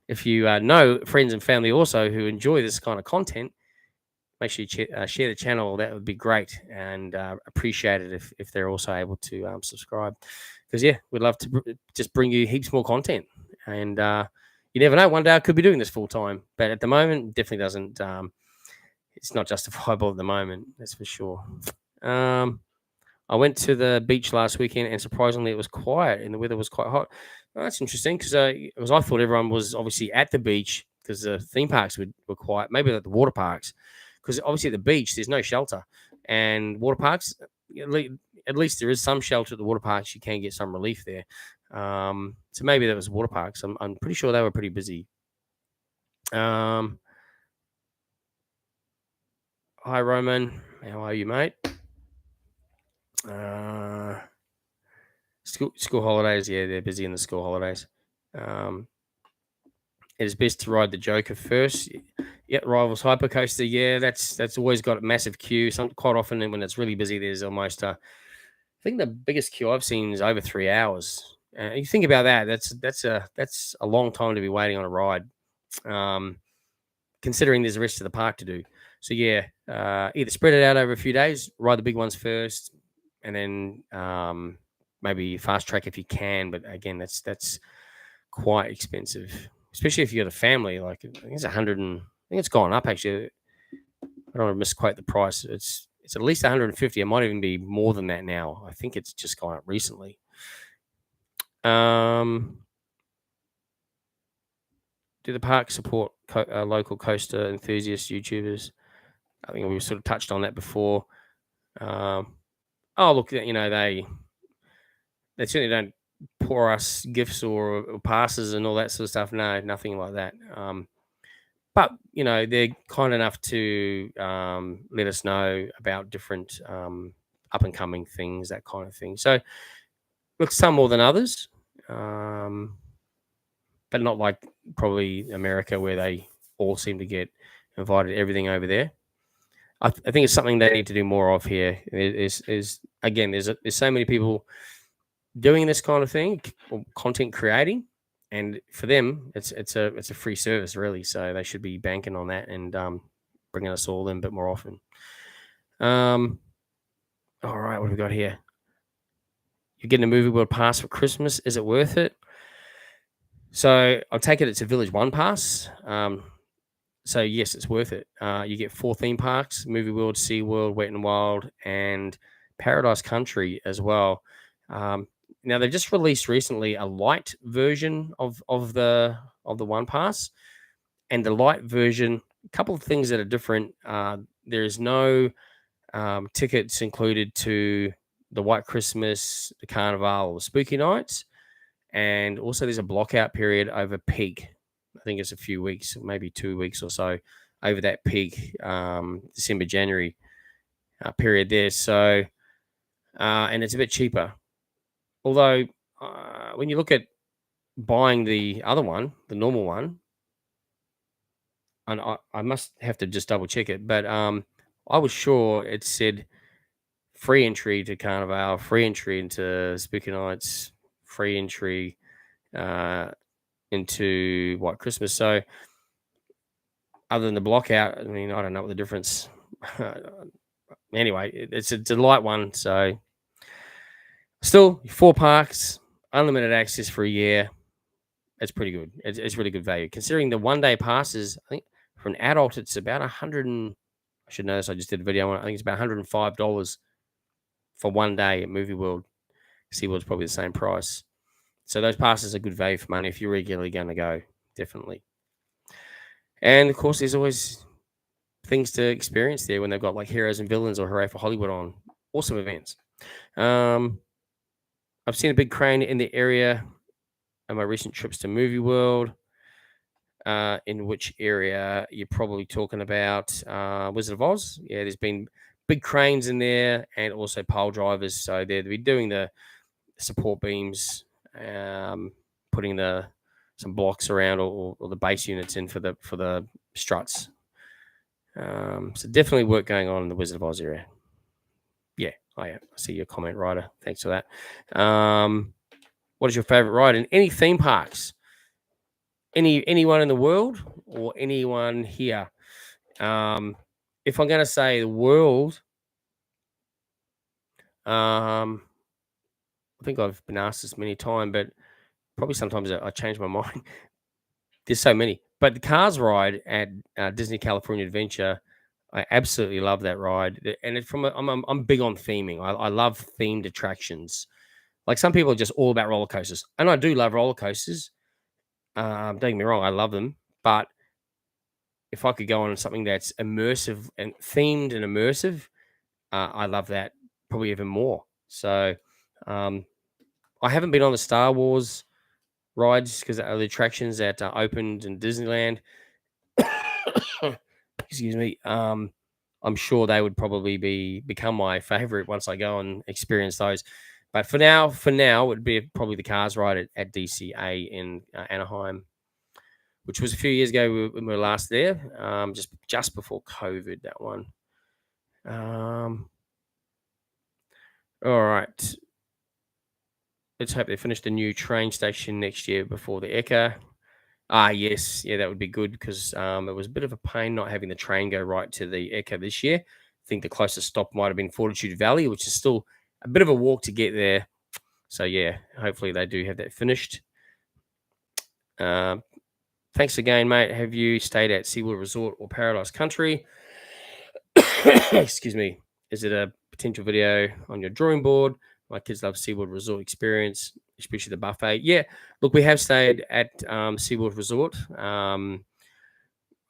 if you know friends and family also who enjoy this kind of content, make sure you share the channel. That would be great, and appreciate it if they're also able to subscribe. Because yeah, we'd love to just bring you heaps more content. And you never know, one day I could be doing this full time, but at the moment, definitely doesn't. It's not justifiable at the moment, that's for sure. I went to the beach last weekend, and surprisingly, it was quiet, and the weather was quite hot. Well, that's interesting because I thought everyone was obviously at the beach because the theme parks were quiet. Maybe at the water parks, because obviously at the beach there's no shelter, and water parks, at least there is some shelter at the water parks. You can get some relief there. So maybe that was water parks. I'm pretty sure they were pretty busy. Hi Roman, how are you, mate? School holidays, yeah, they're busy in the school holidays. It is best to ride the Joker first. Yeah, Rivals Hypercoaster, yeah, that's always got a massive queue. Quite often when it's really busy, there's almost I think the biggest queue I've seen is over 3 hours. You think about that, that's a long time to be waiting on a ride. Considering there's the rest of the park to do. So yeah, either spread it out over a few days, ride the big ones first, and then maybe fast track if you can. But again, that's quite expensive, especially if you got a family. Like I think it's 100 and I think it's gone up actually. I don't want to misquote the price. It's at least 150. It might even be more than that now. I think it's just gone up recently. Do the park support local coaster enthusiast YouTubers? I think we sort of touched on that before. Oh, look, they certainly don't pour us gifts or passes and all that sort of stuff. No, nothing like that. But they're kind enough to let us know about different up and coming things, that kind of thing. So, look, some more than others, but not like probably America where they all seem to get invited everything over there. I think it's something they need to do more of here. Is again, there's so many people doing this kind of thing, or content creating, and for them, it's a free service really. So they should be banking on that and bringing us all in a bit more often. All right, what have we got here? You're getting a Movie World pass for Christmas. Is it worth it? So I'll take it. It's a Village One pass. So yes, it's worth it. You get 4 theme parks: Movie World, Sea World, Wet and Wild, and Paradise Country as well. Now they've just released recently a light version of the One Pass, and the light version. A couple of things that are different. There is no tickets included to the White Christmas, the Carnival, or the Spooky Nights, and also there's a blockout period over peak. I think it's a few weeks, maybe 2 weeks or so over that peak December, January period there. So, and it's a bit cheaper. Although, when you look at buying the other one, the normal one, and I must have to just double check it, but I was sure it said free entry to Carnival, free entry into Spooky Nights, free entry into White Christmas. So, other than the blockout, I mean, I don't know what the difference. Anyway, it's a light one, so Still, 4 parks, unlimited access for a year. It's pretty good. It's really good value considering the 1 day passes. I think for an adult, it's about 100 and I should know this. I just did a video on it. I think it's about $105 for 1 day at Movie World. SeaWorld's probably the same price. So those passes are good value for money if you're regularly going to go, definitely. And of course, there's always things to experience there when they've got like Heroes and Villains or Hooray for Hollywood on. Awesome events. I've seen a big crane in the area on my recent trips to Movie World. In which area you're probably talking about? Wizard of Oz. Yeah, there's been big cranes in there and also pole drivers. So they'll be doing the support beams, putting some blocks around or the base units in for the struts. So definitely work going on in the Wizard of Oz area. Yeah, I see your comment, Ryder. Thanks for that. What is your favorite ride in any theme parks? Anyone in the world or anyone here? If I'm going to say the world, I think I've been asked this many times, but probably sometimes I change my mind. There's so many, but the Cars ride at Disney California Adventure, I absolutely love that ride. And it's I'm big on theming. I love themed attractions. Like some people are just all about roller coasters, and I do love roller coasters. Don't get me wrong, I love them, but if I could go on something that's immersive and themed and immersive, I love that probably even more. So I haven't been on the Star Wars rides because the attractions that opened in Disneyland. Excuse me. I'm sure they would probably become my favorite once I go and experience those. But for now, it'd be probably the Cars ride at DCA in Anaheim, which was a few years ago when we were last there, just before COVID, that one. All right. Let's hope they finish the new train station next year before the Echo. Yes. Yeah, that would be good because it was a bit of a pain not having the train go right to the Echo this year. I think the closest stop might have been Fortitude Valley, which is still a bit of a walk to get there. So, yeah, hopefully they do have that finished. Thanks again, mate. Have you stayed at SeaWorld Resort or Paradise Country? Excuse me. Is it a potential video on your drawing board? My kids love SeaWorld Resort experience, especially the buffet. Yeah, look, we have stayed at SeaWorld Resort a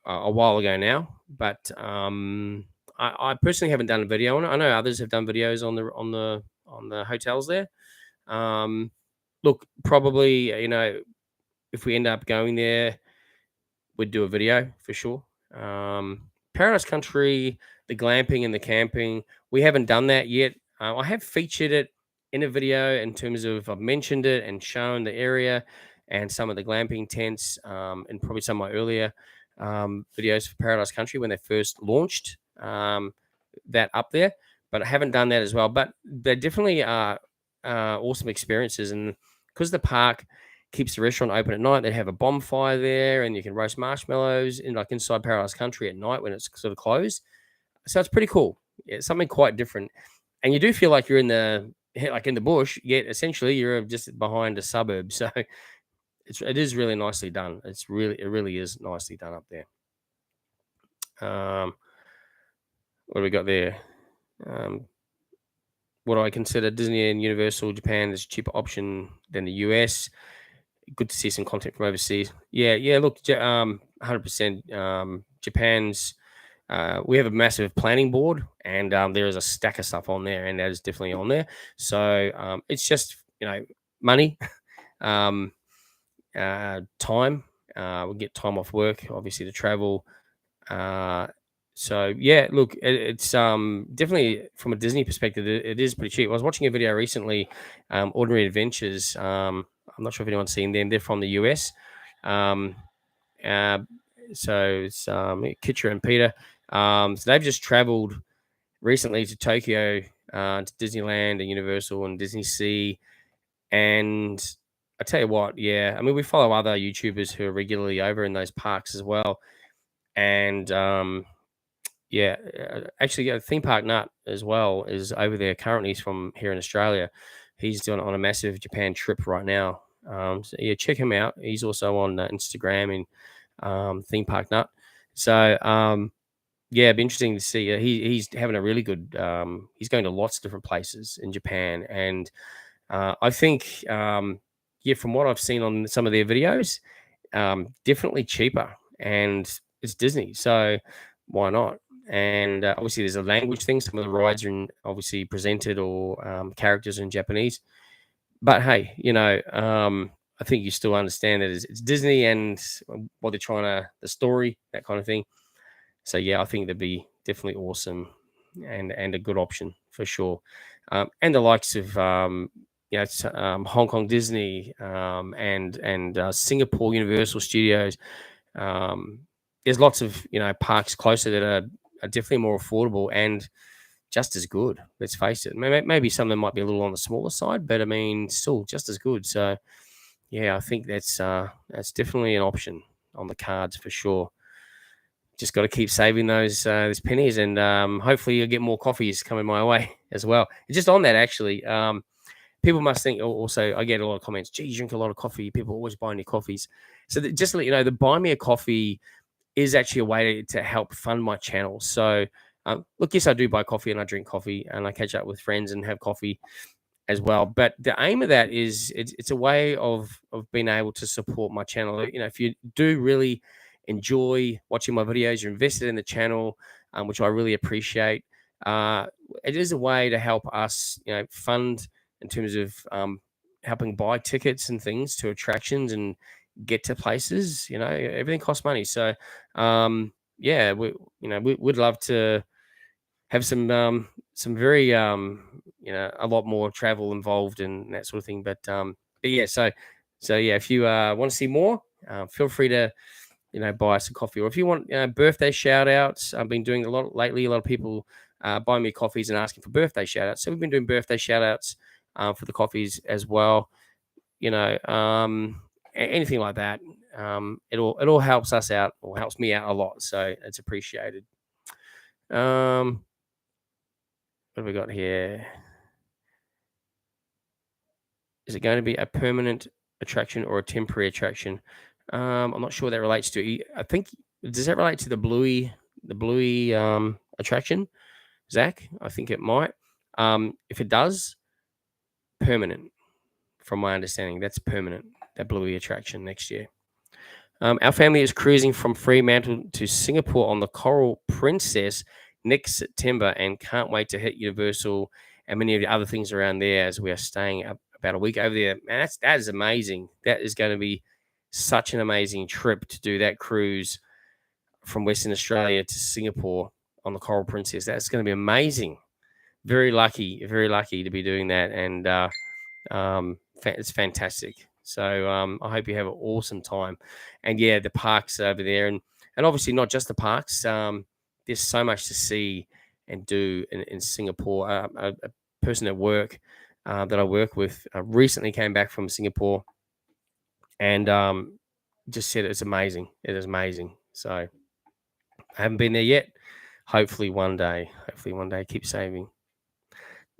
while ago now, but I personally haven't done a video on it. I know others have done videos on the hotels there. Look, probably if we end up going there, we'd do a video for sure. Paradise Country, the glamping and the camping, we haven't done that yet. I have featured it in a video in terms of I've mentioned it and shown the area and some of the glamping tents and probably some of my earlier videos for Paradise Country when they first launched that up there. But I haven't done that as well. But they definitely are awesome experiences. And because the park keeps the restaurant open at night, they have a bonfire there and you can roast marshmallows inside Paradise Country at night when it's sort of closed. So it's pretty cool. It's something quite different. And you do feel like you're in the bush, yet essentially you're just behind a suburb. So it is really nicely done. It really is nicely done up there. What do we got there? What do I consider Disney and Universal Japan as a cheaper option than the US? Good to see some content from overseas. Yeah. Look, 100%. Japan's. We have a massive planning board, and there is a stack of stuff on there, and that is definitely on there. So it's just money, time. We get time off work, obviously, to travel. So yeah, look, it's definitely from a Disney perspective, it is pretty cheap. I was watching a video recently, Ordinary Adventures. I'm not sure if anyone's seen them. They're from the US. So it's Kitcher and Peter. So they've just traveled recently to Tokyo, to Disneyland and Universal and Disney Sea. And I tell you what, yeah, I mean, we follow other YouTubers who are regularly over in those parks as well. And actually, Theme Park Nut as well is over there currently. He's from here in Australia. he's doing on a massive Japan trip right now. So yeah, check him out. He's also on Instagram and Theme Park Nut. So yeah, it'd be interesting to see. He's having a really good. He's going to lots of different places in Japan, and I think yeah, from what I've seen on some of their videos, definitely cheaper, and it's Disney, so why not? And obviously, there's a language thing. Some of the rides are obviously presented or characters in Japanese. But hey, I think you still understand that it's Disney and what they're trying to, the story, that kind of thing. So yeah, I think that'd be definitely awesome and a good option for sure. And the likes of Hong Kong Disney and Singapore Universal Studios. There's lots of parks closer that are definitely more affordable and just as good. Let's face it. Maybe some of them might be a little on the smaller side, but I mean, still just as good. So yeah, I think that's definitely an option on the cards for sure. Just got to keep saving those pennies, and hopefully you'll get more coffees coming my way as well. And just on that, actually, people must think. Also, I get a lot of comments. Gee, you drink a lot of coffee. People always buying your coffees. So just to let you know, the Buy Me a Coffee is actually a way to help fund my channel. So look, yes, I do buy coffee and I drink coffee and I catch up with friends and have coffee as well. But the aim of that is it's a way of being able to support my channel. If you do really enjoy watching my videos, you're invested in the channel, which I really appreciate. It is a way to help us, fund in terms of helping buy tickets and things to attractions and get to places. Everything costs money. So yeah, we'd love to have some very a lot more travel involved and that sort of thing. But yeah, so yeah, if you want to see more, feel free to buy us a coffee, or if you want birthday shout outs. I've been doing a lot lately. A lot of people buy me coffees and asking for birthday shout outs, so we've been doing birthday shout outs for the coffees as well. Anything like that. It all helps us out, or helps me out a lot, so it's appreciated. What have we got here? Is it going to be a permanent attraction or a temporary attraction? I'm not sure what that relates to. I think, does that relate to the Bluey attraction, Zach? I think it might. If it does, permanent. From my understanding, that's permanent. That Bluey attraction next year. Our family is cruising from Fremantle to Singapore on the Coral Princess next September and can't wait to hit Universal and many of the other things around there, as we are staying about a week over there. Man, that is amazing. That is going to be such an amazing trip to do that cruise from Western Australia to Singapore on the Coral Princess. That's going to be amazing. Very lucky to be doing that, and it's fantastic. So I hope you have an awesome time. And yeah, the parks over there, and obviously not just the parks. There's so much to see and do in Singapore. A person at work that I work with recently came back from Singapore and just said it's amazing. It is amazing. So I haven't been there yet. Hopefully one day. Keep saving.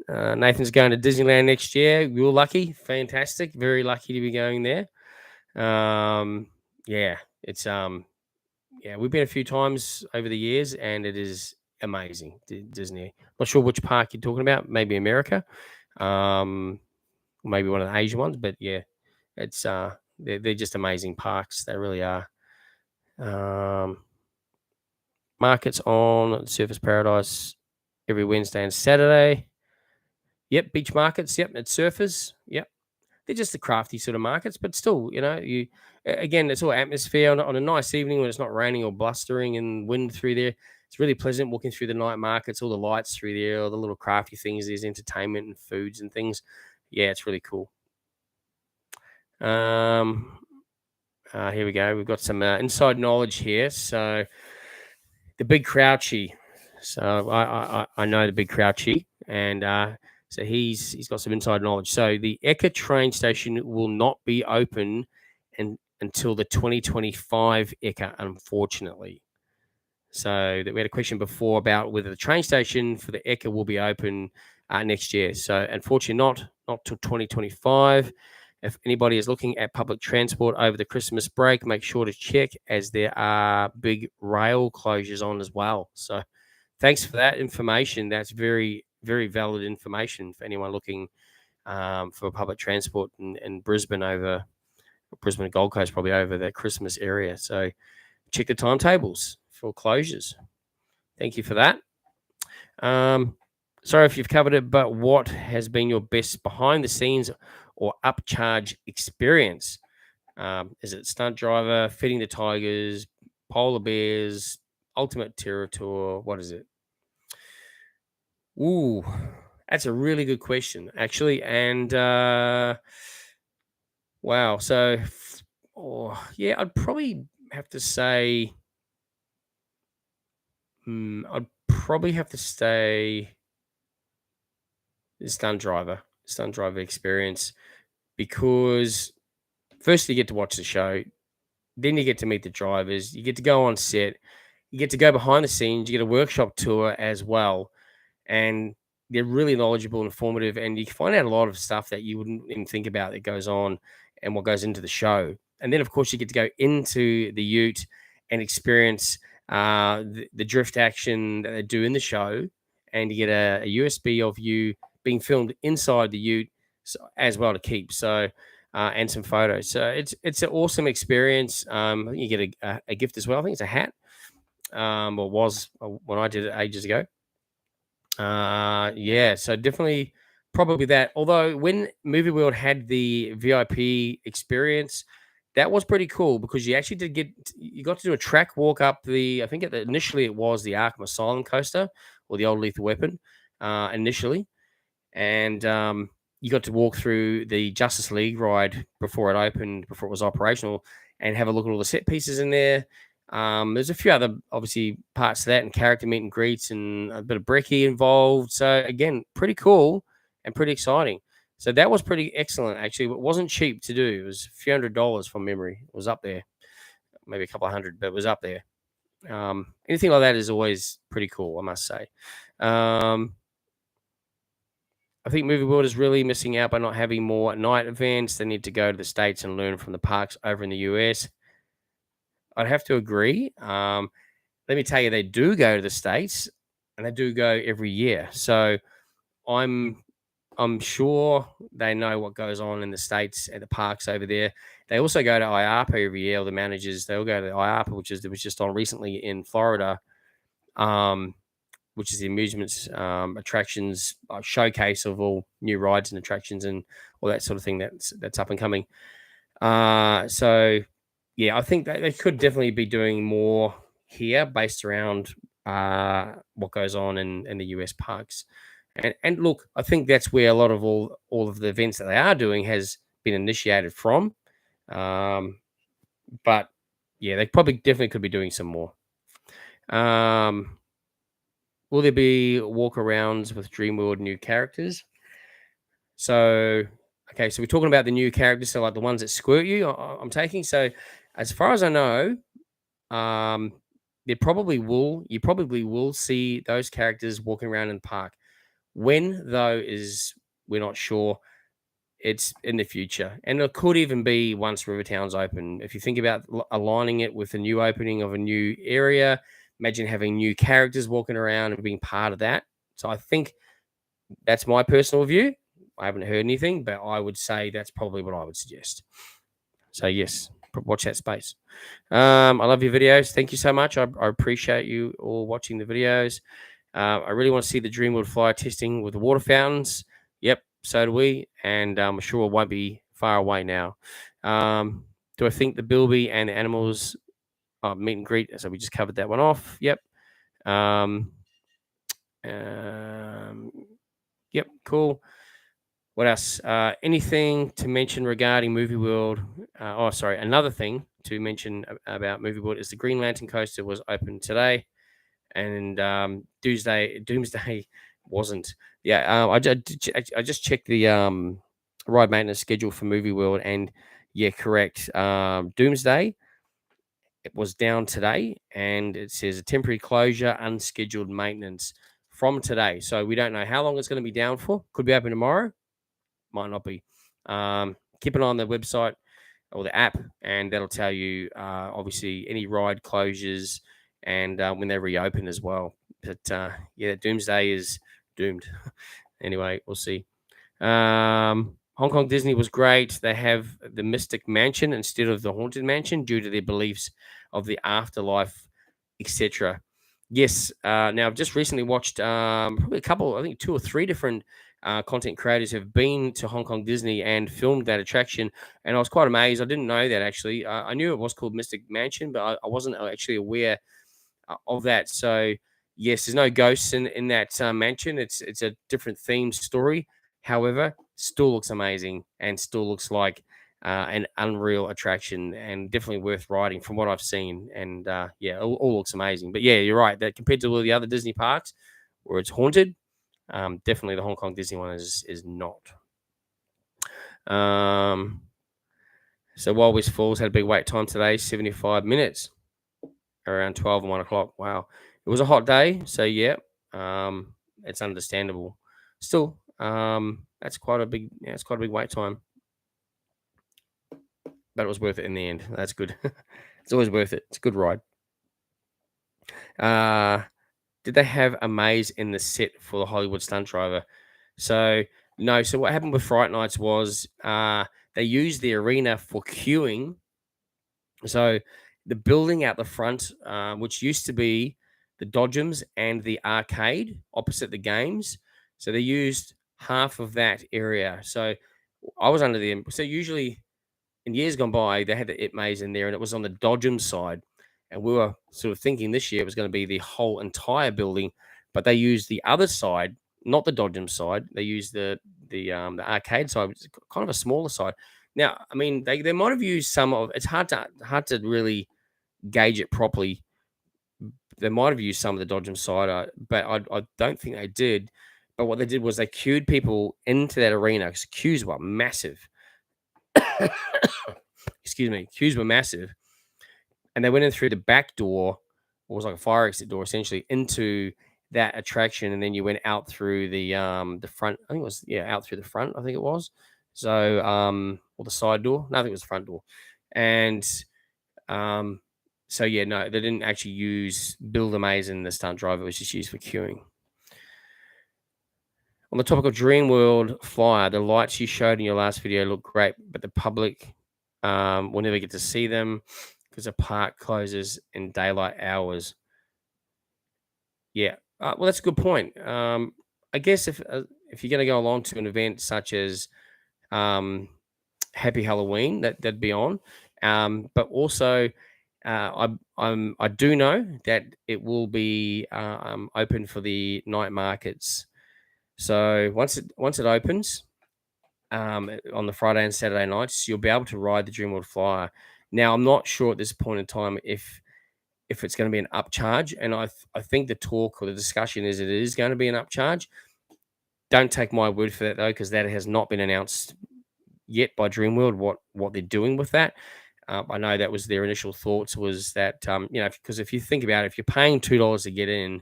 Nathan's going to Disneyland next year. You're lucky. Fantastic. Very lucky to be going there. Yeah, it's we've been a few times over the years, and it is amazing. Disney. Not sure which park you're talking about. Maybe America, maybe one of the Asian ones. But yeah, it's they're just amazing parks. They really are. Markets on Surfers Paradise every Wednesday and Saturday. Yep, beach markets. Yep, it's Surfers. Yep. They're just the crafty sort of markets, but still, again, it's all atmosphere on a nice evening when it's not raining or blustering and wind through there. It's really pleasant walking through the night markets, all the lights through there, all the little crafty things. There's entertainment and foods and things. Yeah, it's really cool. Here we go. We've got some inside knowledge here. So the Big Crouchy. So I know the Big Crouchy, and so he's got some inside knowledge. So the Eka train station will not be open until the 2025 Eka, unfortunately. So we had a question before about whether the train station for the Eka will be open next year. So unfortunately, not till 2025. If anybody is looking at public transport over the Christmas break, make sure to check, as there are big rail closures on as well. So thanks for that information. That's very, very valid information for anyone looking for public transport in Brisbane and Gold Coast, probably over that Christmas area. So check the timetables for closures. Thank you for that. Sorry if you've covered it, but what has been your best behind the scenes or upcharge experience? Is it stunt driver, feeding the tigers, polar bears, ultimate terror tour? What is it? Ooh, that's a really good question, actually. And wow. So, yeah, I'd probably have to say, I'd probably have to say stunt driver experience, because firstly, you get to watch the show, then you get to meet the drivers, you get to go on set, you get to go behind the scenes, you get a workshop tour as well, and they're really knowledgeable and informative, and you can find out a lot of stuff that you wouldn't even think about that goes on and what goes into the show. And then, of course, you get to go into the ute and experience the drift action that they do in the show, and you get a USB of you being filmed inside the ute as well to keep. So, and some photos. So it's an awesome experience. You get a gift as well. I think it's a hat. Or was when I did it ages ago. Yeah, so definitely probably that. Although when Movie World had the VIP experience, that was pretty cool, because you actually you got to do a track walk up I think initially it was the Arkham Asylum coaster, or the old Lethal Weapon, initially. And you got to walk through the Justice League ride before it was operational, and have a look at all the set pieces in there. There's a few other, obviously, parts of that, and character meet and greets, and a bit of brekkie involved. So again, pretty cool and pretty exciting. So that was pretty excellent, actually. It wasn't cheap to do. It was a few $100s from memory. It was up there, maybe a couple of hundred, but it was up there. Anything like that is always pretty cool, I must say. I think Movie World is really missing out by not having more night events. They need to go to the States and learn from the parks over in the US. I'd have to agree. Let me tell you, they do go to the States, and they do go every year. So I'm sure they know what goes on in the States at the parks over there. They also go to IAAPA every year. All the managers, they'll go to IAAPA, which was just on recently in Florida, which is the amusements, attractions showcase of all new rides and attractions and all that sort of thing that's up and coming. So yeah, I think that they could definitely be doing more here based around what goes on in the US parks. And look, I think that's where a lot of all of the events that they are doing has been initiated from. But yeah, they probably definitely could be doing some more. Will there be walkarounds with Dreamworld new characters? So, okay, so we're talking about the new characters, so like the ones that squirt you. I'm taking. So, as far as I know, you probably will see those characters walking around in the park. When though we're not sure. It's in the future, and it could even be once Rivertown's open. If you think about aligning it with the new opening of a new area, imagine having new characters walking around and being part of that. So I think that's my personal view. I haven't heard anything, but I would say that's probably what I would suggest. So yes, watch that space. I love your videos. Thank you so much. I appreciate you all watching the videos. I really want to see the Dreamworld Flyer testing with the water fountains. Yep, so do we, and I'm sure it won't be far away now. Do I think the Bilby and the animals meet and greet? So we just covered that one off. Yep. Yep, cool. What else? Anything to mention regarding Movie World? Another thing to mention about Movie World is the Green Lantern coaster was open today, and Doomsday wasn't. Yeah, I just checked the ride maintenance schedule for Movie World, and yeah, correct. Doomsday, it was down today, and it says a temporary closure, unscheduled maintenance from today. So we don't know how long it's going to be down for. Could be open tomorrow. might not be. Keep an eye on the website or the app, and that'll tell you obviously any ride closures and when they reopen as well. But yeah, Doomsday is doomed. Anyway, we'll see. Hong Kong Disney was great. They have the Mystic Mansion instead of the Haunted Mansion due to their beliefs of the afterlife, etc. Yes. Now I've just recently watched probably a couple, I think 2 or 3 different content creators have been to Hong Kong Disney and filmed that attraction, and I was quite amazed. I didn't know that actually. I knew it was called Mystic Mansion, but I wasn't actually aware of that. So yes, there's no ghosts in that mansion. It's a different themed story. However, still looks amazing and still looks like an unreal attraction and definitely worth riding from what I've seen. And yeah, all looks amazing. But yeah, you're right. That compared to all the other Disney parks where it's haunted, definitely the Hong Kong Disney one is not. So Wild West Falls had a big wait time today, 75 minutes, around 12 and 1 o'clock. Wow. It was a hot day, so yeah, it's understandable. Still, it's quite a big wait time, but it was worth it in the end. That's good. It's always worth it. It's a good ride. Did they have a maze in the set for the Hollywood stunt driver? So no. So what happened with Fright Nights was they used the arena for queuing. So the building out the front, which used to be the Dodgems and the arcade opposite the games, so they used half of that area. So I was under the so usually in years gone by they had the It Maze in there, and it was on the Dodgem side, and we were sort of thinking this year it was going to be the whole entire building, but they used the other side, not the Dodgem side. They used the arcade side, which is kind of a smaller side. Now, I mean, they might have used some of. It's hard to really gauge it properly. They might have used some of the Dodgem side, but I don't think they did. But what they did was they queued people into that arena because queues were massive. Excuse me, queues were massive, and they went in through the back door. It was like a fire exit door, essentially, into that attraction, and then you went out through the front. I think it was out through the front. I think it was. So or the side door. No, I think it was the front door, and so yeah, no, they didn't actually build a maze in the stunt driver. It was just used for queuing. On the topic of Dreamworld Flyer, the lights you showed in your last video look great, but the public will never get to see them because the park closes in daylight hours. Yeah, well, that's a good point. I guess if you're going to go along to an event such as Happy Halloween, that'd be on. But also, I do know that it will be open for the night markets. So once it opens on the Friday and Saturday nights, you'll be able to ride the Dreamworld Flyer. Now, I'm not sure at this point in time if it's going to be an upcharge, and I think the talk or the discussion is it is going to be an upcharge. Don't take my word for that though, because that has not been announced yet by Dreamworld what they're doing with that. I know that was their initial thoughts was that because if you think about it, if you're paying $2 to get in,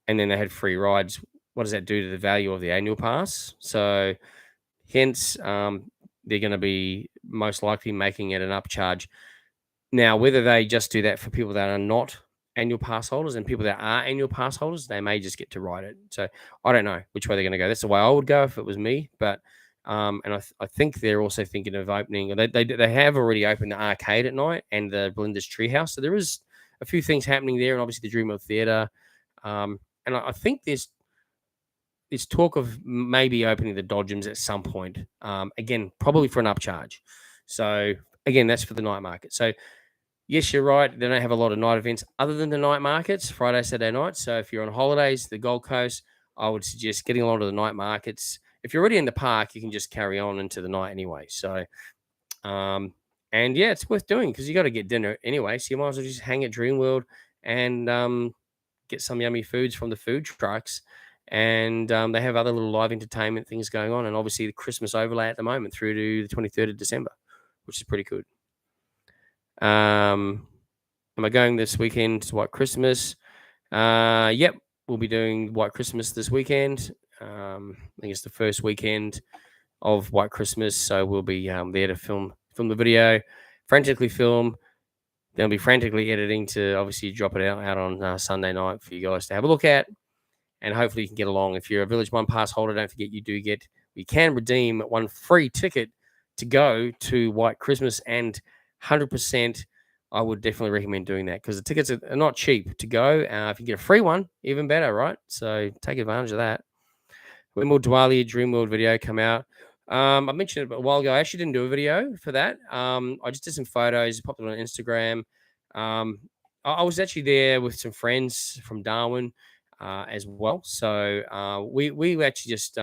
and then they had free rides, what does that do to the value of the annual pass? So hence they're going to be most likely making it an upcharge. Now, whether they just do that for people that are not annual pass holders and people that are annual pass holders, they may just get to ride it. So I don't know which way they're going to go. That's the way I would go if it was me. But and I think they're also thinking of opening. They have already opened the arcade at night and the Belinda's Treehouse. So there is a few things happening there, and obviously the Dreamworld Theatre. And I think there's talk of maybe opening the Dodgems at some point. Again, probably for an upcharge. So again, that's for the night market. So yes, you're right. They don't have a lot of night events other than the night markets, Friday, Saturday night. So if you're on holidays, the Gold Coast, I would suggest getting along to the night markets. If you're already in the park, you can just carry on into the night anyway. So, and yeah, it's worth doing because you got to get dinner anyway. So you might as well just hang at Dreamworld and get some yummy foods from the food trucks. And they have other little live entertainment things going on. And obviously the Christmas overlay at the moment through to the 23rd of December, which is pretty good. Am I going this weekend to White Christmas? Yep, we'll be doing White Christmas this weekend. I think it's the first weekend of White Christmas, so we'll be there to film the video, frantically film. They'll be frantically editing to obviously drop it out on Sunday night for you guys to have a look at, and hopefully you can get along. If you're a Village One Pass holder, don't forget you can redeem one free ticket to go to White Christmas, and 100%, I would definitely recommend doing that because the tickets are not cheap to go. If you get a free one, even better, right? So take advantage of that. When will Diwali Dreamworld video come out? I mentioned it a while ago. I actually didn't do a video for that. I just did some photos, popped it on Instagram. I was actually there with some friends from Darwin as well. So we actually just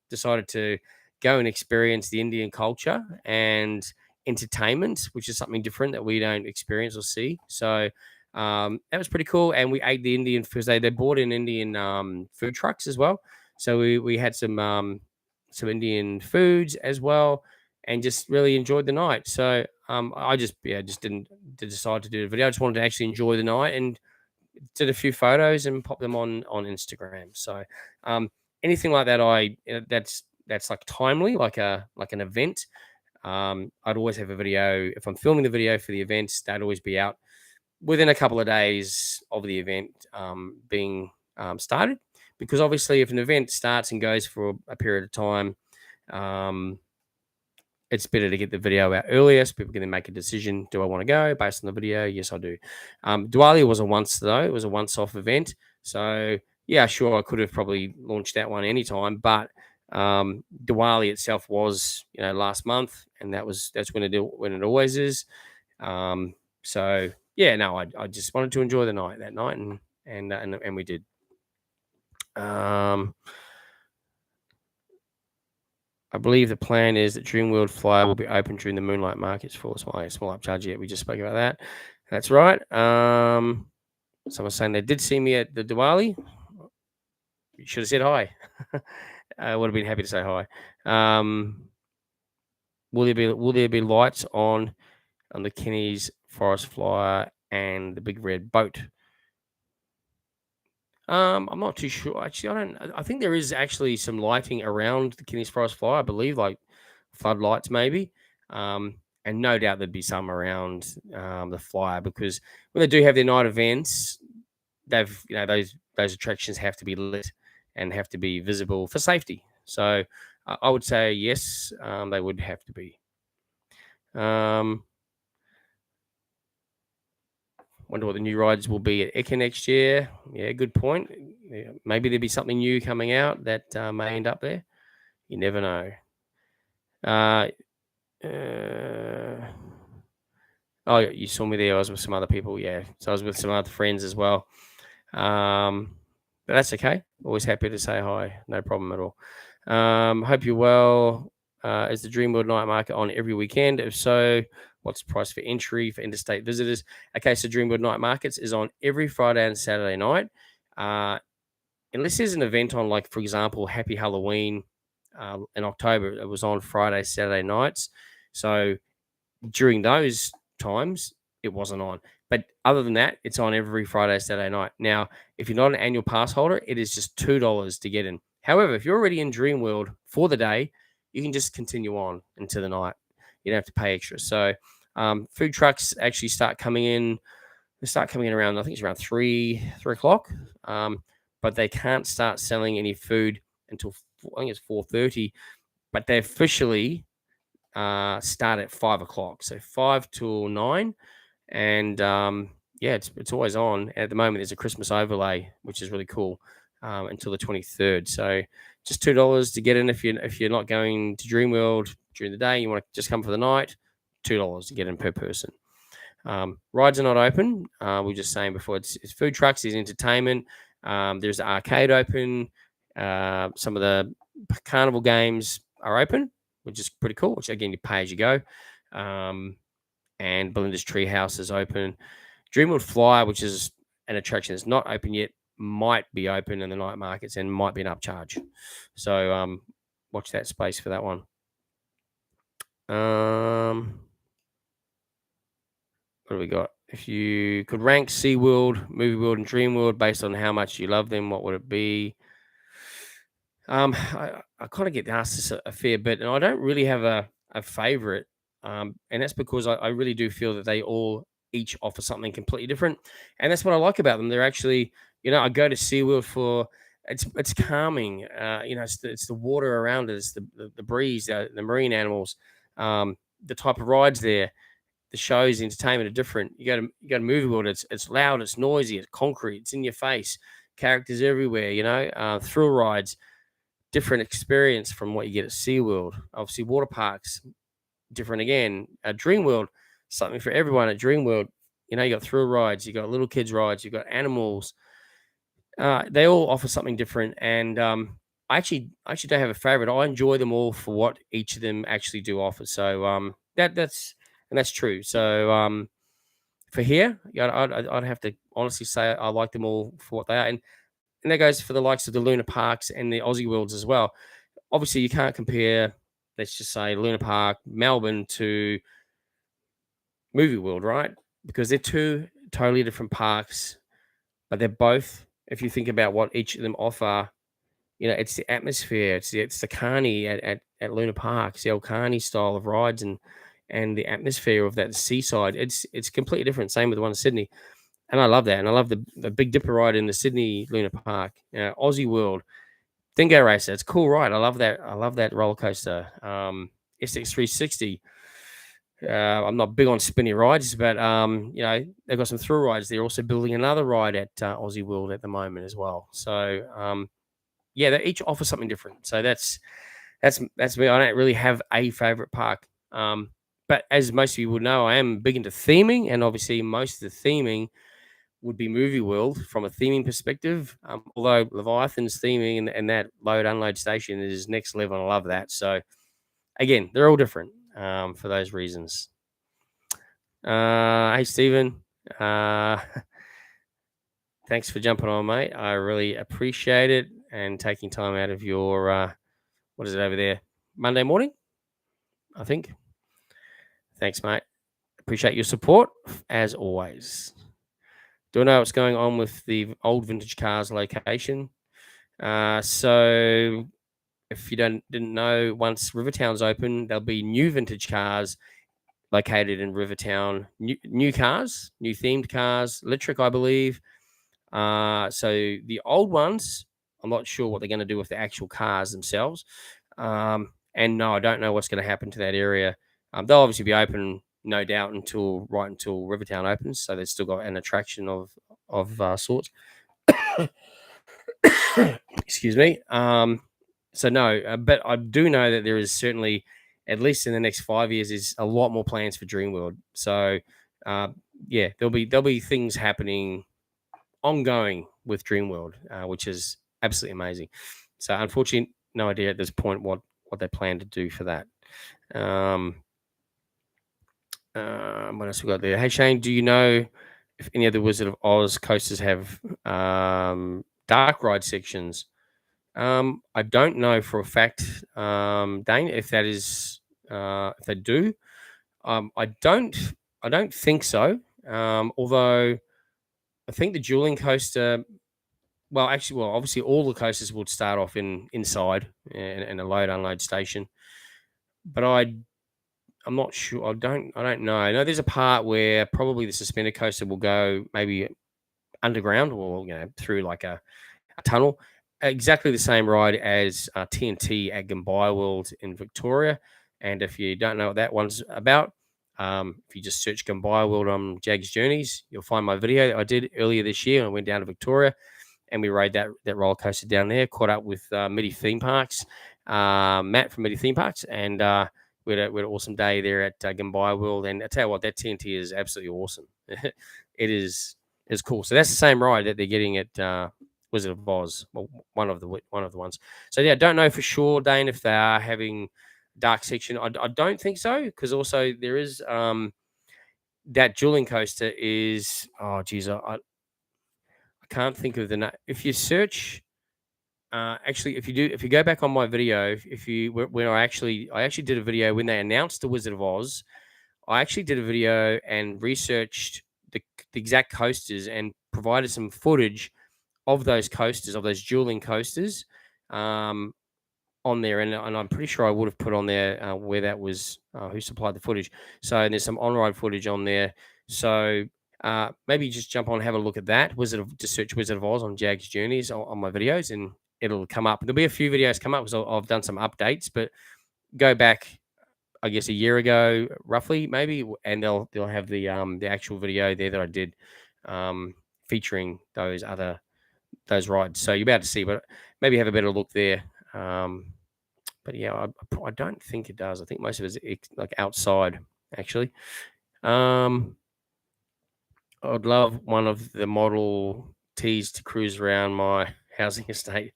decided to go and experience the Indian culture and entertainment, which is something different that we don't experience or see. So that was pretty cool. And we ate the Indian because they bought in Indian food trucks as well. So we had some Indian foods as well, and just really enjoyed the night. So I just didn't decide to do the video. I just wanted to actually enjoy the night and did a few photos and pop them on Instagram. So anything like that, that's like timely, like an event. I'd always have a video. If I'm filming the video for the events, that'd always be out within a couple of days of the event being started. Because obviously, if an event starts and goes for a period of time, it's better to get the video out earlier so people can then make a decision. Do I want to go based on the video? Yes, I do. Diwali was a once, though. It was a once-off event. So, yeah, sure, I could have probably launched that one anytime. But Diwali itself was, last month. And that's when it always is. So, yeah, no, I just wanted to enjoy the night that night. And we did. I believe the plan is that Dreamworld Flyer will be open during the Moonlight Markets for small upcharge. Yeah, we just spoke about that. That's right. Someone's saying they did see me at the Diwali. You should have said hi. I would have been happy to say hi. Will there be lights on the Kenny's Forest Flyer and the Big Red Boat? I'm not too sure. Actually, I think there is actually some lighting around the Kenny's Forest Flyer. I believe, like floodlights, maybe. And no doubt there'd be some around the flyer, because when they do have their night events, those attractions have to be lit and have to be visible for safety. So I would say yes, they would have to be. Wonder what the new rides will be at Eka next year. Yeah, good point. Yeah, maybe there'll be something new coming out that may end up there. You never know. Oh, you saw me there. I was with some other people. Yeah, so I was with some other friends as well. But that's okay. Always happy to say hi. No problem at all. Hope you're well. Is the Dreamworld Night Market on every weekend? If so, what's the price for entry for interstate visitors? Okay, so Dreamworld Night Markets is on every Friday and Saturday night. Unless there's an event on, like, for example, Happy Halloween in October, it was on Friday, Saturday nights. So during those times, it wasn't on. But other than that, it's on every Friday, Saturday night. Now, if you're not an annual pass holder, it is just $2 to get in. However, if you're already in Dreamworld for the day, you can just continue on into the night. You don't have to pay extra. So food trucks actually start coming in. They start coming in around, I think it's around 3 o'clock. But they can't start selling any food until, I think it's 4:30. But they officially start at 5 o'clock. So 5 till 9. And yeah, it's always on. At the moment, there's a Christmas overlay, which is really cool, until the 23rd. So just $2 to get in if you're not going to Dreamworld during the day. You want to just come for the night. $2 to get in per person. Rides are not open. We were just saying before, it's food trucks, there's entertainment. There's the arcade open. Some of the carnival games are open, which is pretty cool. Which again, you pay as you go. And Belinda's Treehouse is open. Dreamworld Flyer, which is an attraction that's not open yet, might be open in the night markets and might be an upcharge. So watch that space for that one. What do we got? If you could rank SeaWorld, Movie World, and Dreamworld based on how much you love them, what would it be? I kind of get asked this a fair bit, and I don't really have a favorite. And that's because I really do feel that they all each offer something completely different. And that's what I like about them. They're actually, I go to SeaWorld for it's calming. It's the water around us, the breeze, the marine animals, the type of rides there, the shows, the entertainment are different. You go to Movie World, it's loud, it's noisy, it's concrete, it's in your face, characters everywhere, thrill rides, different experience from what you get at SeaWorld. Obviously, water parks, different again. Dreamworld, something for everyone at Dreamworld. You got thrill rides, you got little kids rides, you got animals. They all offer something different, and I actually don't have a favorite. I enjoy them all for what each of them actually do offer. So that's true. So for here, I'd have to honestly say I like them all for what they are, and that goes for the likes of the Luna Parks and the Aussie Worlds as well. Obviously, you can't compare, let's just say, Luna Park, Melbourne to Movie World, right? Because they're two totally different parks, but they're both, if you think about what each of them offer, it's the atmosphere, it's the carny at Luna Park, it's the old carny style of rides and the atmosphere of that seaside. It's completely different. Same with the one in Sydney, and I love that. And I love the Big Dipper ride in the Sydney Luna Park. Aussie World Dingo Racer, it's a cool ride. I love that. I love that roller coaster. SX360. I'm not big on spinny rides, but they've got some thrill rides. They're also building another ride at Aussie World at the moment as well. So yeah, they each offer something different. So that's me. I don't really have a favorite park. But as most of you would know, I am big into theming, and obviously most of the theming would be Movie World from a theming perspective. Although Leviathan's theming and that load unload station is next level, and I love that. So again, they're all different for those reasons. Hey Stephen, thanks for jumping on, mate. I really appreciate it and taking time out of your what is it over there? Monday morning, I think. Thanks, mate. Appreciate your support as always. Do I know what's going on with the old vintage cars location? So if you didn't know, once Rivertown's open, there'll be new vintage cars located in Rivertown. New cars, new themed cars, electric, I believe. So the old ones, I'm not sure what they're going to do with the actual cars themselves. And no, I don't know what's going to happen to that area. They'll obviously be open, no doubt, until Rivertown opens. So they've still got an attraction of sorts. Excuse me. So no, but I do know that there is certainly, at least in the next 5 years, is a lot more plans for Dreamworld. So yeah, there'll be things happening ongoing with Dreamworld, which is absolutely amazing. So unfortunately, no idea at this point what they plan to do for that. What else we got there? Hey Shane, do you know if any of the Wizard of Oz coasters have dark ride sections? I don't know for a fact, Dane, if that is if they do. I don't think so. Although I think the dueling coaster, obviously all the coasters would start off inside in a load unload station, but I'm not sure. I don't know. I know there's a part where probably the suspended coaster will go maybe underground or through like a tunnel. Exactly the same ride as TNT at Gambai World in Victoria. And if you don't know what that one's about, if you just search Gambai World on Jaggs Journeys, you'll find my video that I did earlier this year. I went down to Victoria and we rode that roller coaster down there, caught up with Midi Theme Parks, Matt from Midi Theme Parks, and we had an awesome day there at Gambai World. And I tell you what, that TNT is absolutely awesome. It is cool. So that's the same ride that they're getting at Wizard of Oz, well, one of the ones. So yeah, I don't know for sure, Dane, if they are having dark section. I don't think so, because also there is that dueling coaster is I can't think of the name. If you search, actually, if you go back on my video, when I actually did a video when they announced the Wizard of Oz, I actually did a video and researched the exact coasters and provided some footage of those coasters, of those dueling coasters, on there, and I'm pretty sure I would have put on there where that was, who supplied the footage. So there's some on-ride footage on there. So maybe just jump on and have a look at that. Just search Wizard of Oz on Jaggs Journeys on my videos, and it'll come up. There'll be a few videos come up because I've done some updates, but go back, I guess, a year ago, roughly, maybe, and they'll have the actual video there that I did, featuring those rides. So you'll be able to see, but maybe have a better look there. But yeah, I don't think it does. I think most of it's like outside, actually. I'd love one of the Model Ts to cruise around my housing estate.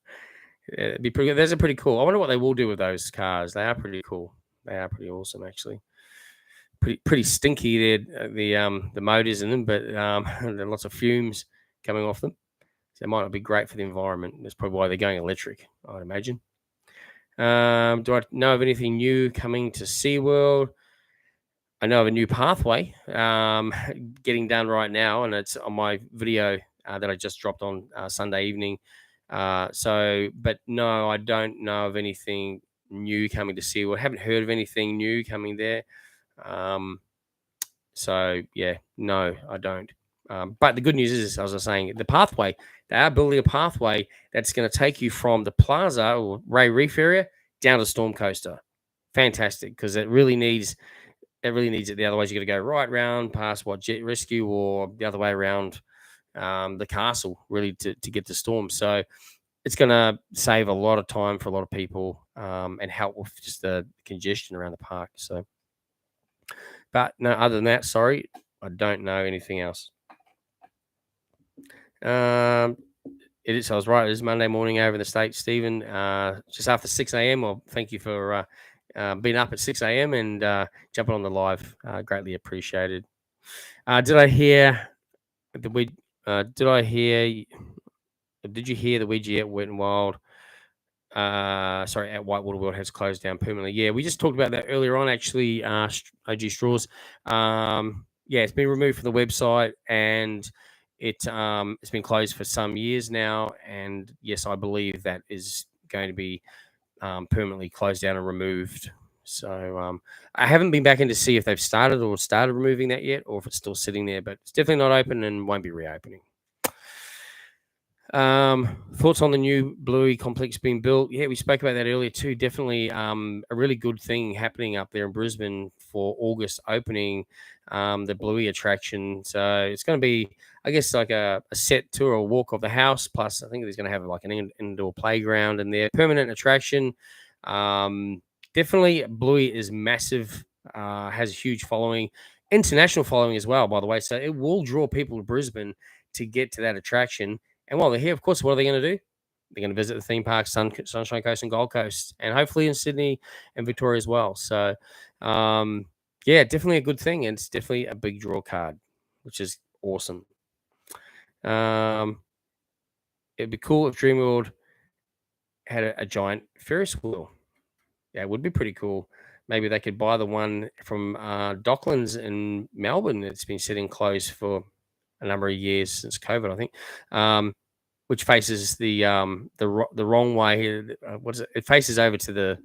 Yeah, it'd be pretty good. Those are pretty cool. I wonder what they will do with those cars. They are pretty cool. They are pretty awesome, actually. Pretty stinky. The motors in them, but there are lots of fumes coming off them. So it might not be great for the environment. That's probably why they're going electric, I'd imagine. Do I know of anything new coming to SeaWorld? I know of a new pathway getting done right now, and it's on my video that I just dropped on Sunday evening. But no, I don't know of anything new coming to SeaWorld. I haven't heard of anything new coming there. So yeah, no, I don't. But the good news is, as I was saying, the pathway, they are building a pathway that's going to take you from the plaza or Ray Reef area down to Storm Coaster. Fantastic, because it really needs it. The other way, you got to go right round past Jet Rescue, or the other way around the castle, really, to get to Storm. So it's going to save a lot of time for a lot of people, and help with just the congestion around the park. So, but no, other than that, sorry, I don't know anything else. It is. I was right. It is Monday morning over in the States, Stephen. Just after 6 a.m. Well, thank you for being up at 6 a.m. and jumping on the live. Greatly appreciated. Did I hear the we? Did I hear? Did you hear the Ouija at Wet and Wild? At Whitewater World has closed down permanently. Yeah, we just talked about that earlier on, actually. OG Straws. Yeah, it's been removed from the website, and it's been closed for some years now. And yes, I believe that is going to be permanently closed down and removed. So I haven't been back in to see if they've started removing that yet, or if it's still sitting there. But it's definitely not open and won't be reopening. Thoughts on the new Bluey complex being built? Yeah, we spoke about that earlier too. Definitely a really good thing happening up there in Brisbane for August opening, the Bluey attraction. So it's going to be, I guess, like a set tour or walk of the house. Plus, I think there's going to have like an indoor playground in there. Permanent attraction. Definitely Bluey is massive, has a huge following, international following as well, by the way. So it will draw people to Brisbane to get to that attraction. And while they're here, of course, what are they going to do? They're going to visit the theme parks, Sunshine Coast and Gold Coast, and hopefully in Sydney and Victoria as well. So, yeah, definitely a good thing. And it's definitely a big draw card, which is awesome. It'd be cool if Dreamworld had a giant Ferris wheel. Yeah, it would be pretty cool. Maybe they could buy the one from Docklands in Melbourne. It's been sitting closed for a number of years since COVID, I think, which faces the wrong way here. What is it? It faces over to the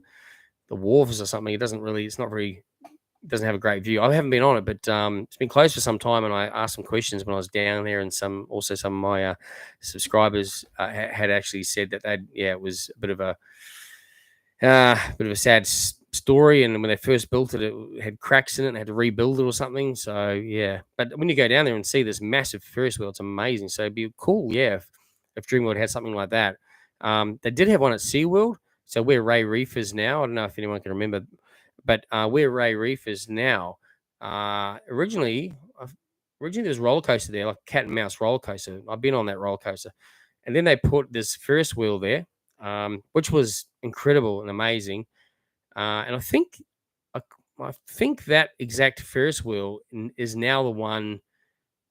wharves or something. It doesn't have a great view. I haven't been on it, but it's been closed for some time. And I asked some questions when I was down there, and some of my subscribers had actually said that it was a bit of a sad story, and when they first built it, it had cracks in it and had to rebuild it or something. So yeah, but when you go down there and see this massive Ferris wheel, it's amazing. So it'd be cool, yeah, if Dreamworld had something like that. They did have one at SeaWorld, so where Ray Reef is now, I don't know if anyone can remember, but where Ray Reef is now, originally there was a roller coaster there, like a cat and mouse roller coaster. I've been on that roller coaster, and then they put this Ferris wheel there, which was incredible and amazing. And I think that exact Ferris wheel is now the one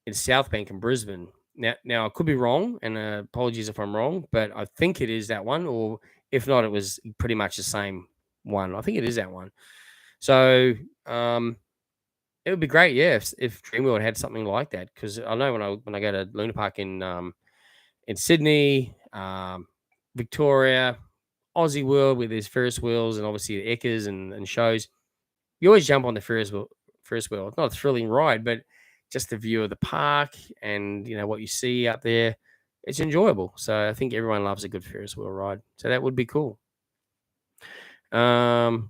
in South Bank in Brisbane. Now I could be wrong, and apologies if I'm wrong, but I think it is that one, or if not, it was pretty much the same one. I think it is that one. So it would be great, yeah, if Dreamworld had something like that, because I know when I go to Luna Park in Sydney, Victoria, Aussie World where there's Ferris wheels and obviously the Eckers and shows. You always jump on the Ferris wheel. Ferris wheel. It's not a thrilling ride, but just the view of the park and what you see out there, it's enjoyable. So I think everyone loves a good Ferris wheel ride. So that would be cool. The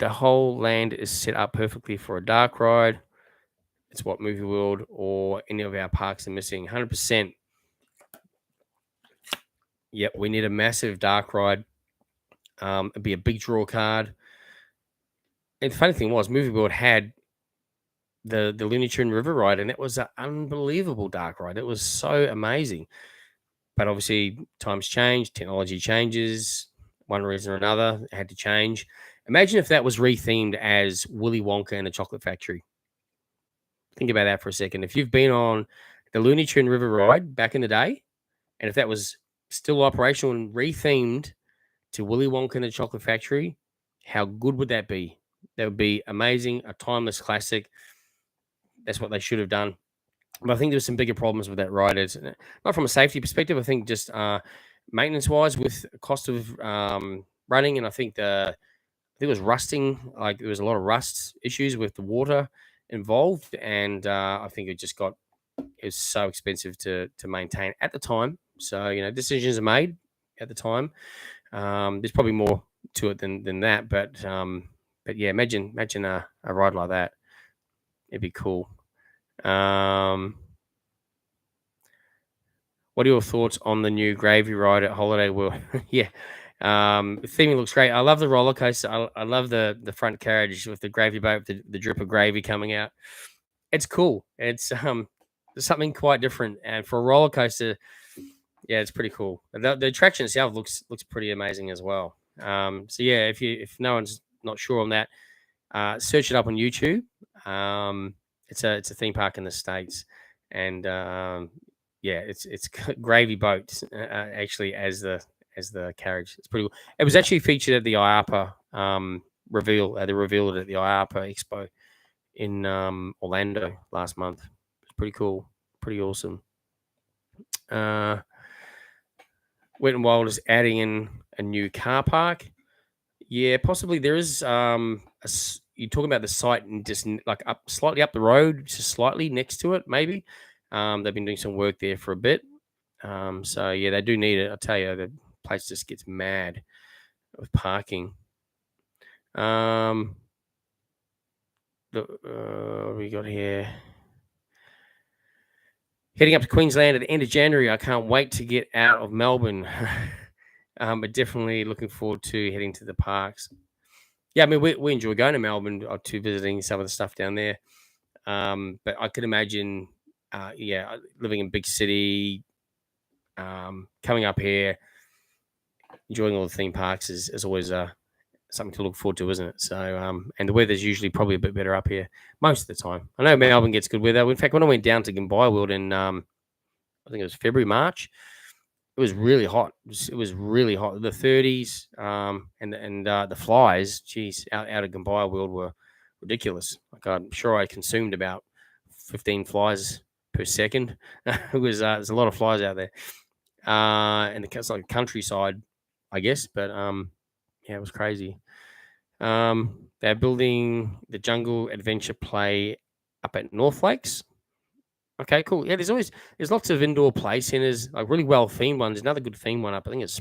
whole land is set up perfectly for a dark ride. It's what Movie World or any of our parks are missing. 100%. Yep, we need a massive dark ride. It'd be a big draw card. And the funny thing was, Movie World had the Looney Tune River ride, and it was an unbelievable dark ride. It was so amazing. But obviously, times change, technology changes. One reason or another, it had to change. Imagine if that was rethemed as Willy Wonka and the Chocolate Factory. Think about that for a second. If you've been on the Looney Tune River ride back in the day, and if that was still operational and rethemed to Willy Wonka and the Chocolate Factory, how good would that be? That would be amazing, a timeless classic. That's what they should have done. But I think there's some bigger problems with that ride. It's not from a safety perspective. I think just maintenance-wise, with cost of running, and I think it was rusting. Like there was a lot of rust issues with the water involved, and I think it was so expensive to maintain at the time. So decisions are made at the time. There's probably more to it than that, but yeah, imagine a ride like that. It'd be cool. What are your thoughts on the new gravy ride at Holiday World? Yeah, the theming looks great. I love the roller coaster. I love the front carriage with the gravy boat, the drip of gravy coming out. It's cool. It's something quite different, and for a roller coaster, yeah, it's pretty cool. The attraction itself looks pretty amazing as well. So yeah, if no one's not sure on that, search it up on YouTube. It's a theme park in the States, and yeah, it's gravy boats actually as the carriage. It's pretty cool. It was actually featured at the IAAPA reveal. They revealed it at the IAAPA Expo in Orlando last month. It's pretty cool, pretty awesome. Wet n Wild is adding in a new car park. Yeah, possibly there is. You're talking about the site and just like slightly up the road, just slightly next to it, maybe. They've been doing some work there for a bit. So yeah, they do need it. I tell you, the place just gets mad with parking. What we got here? Heading up to Queensland at the end of January. I can't wait to get out of Melbourne. But definitely looking forward to heading to the parks. Yeah, I mean, we enjoy going to Melbourne to visiting some of the stuff down there. But I could imagine, yeah, living in big city, coming up here, enjoying all the theme parks is always something to look forward to, isn't it? So, and the weather's usually probably a bit better up here most of the time. I know Melbourne gets good weather. In fact, when I went down to Gambai World in, I think it was February, March, it was really hot. It was really hot. The 30s, and the flies, geez, out of Gambai World were ridiculous. Like I'm sure I consumed about 15 flies per second. It was there's a lot of flies out there, and it's like countryside, I guess. But yeah, it was crazy. They're building the Jungle Adventure Play up at North Lakes. Okay, cool. Yeah, there's lots of indoor play centers, like really well themed ones. Another good themed one up. I think it's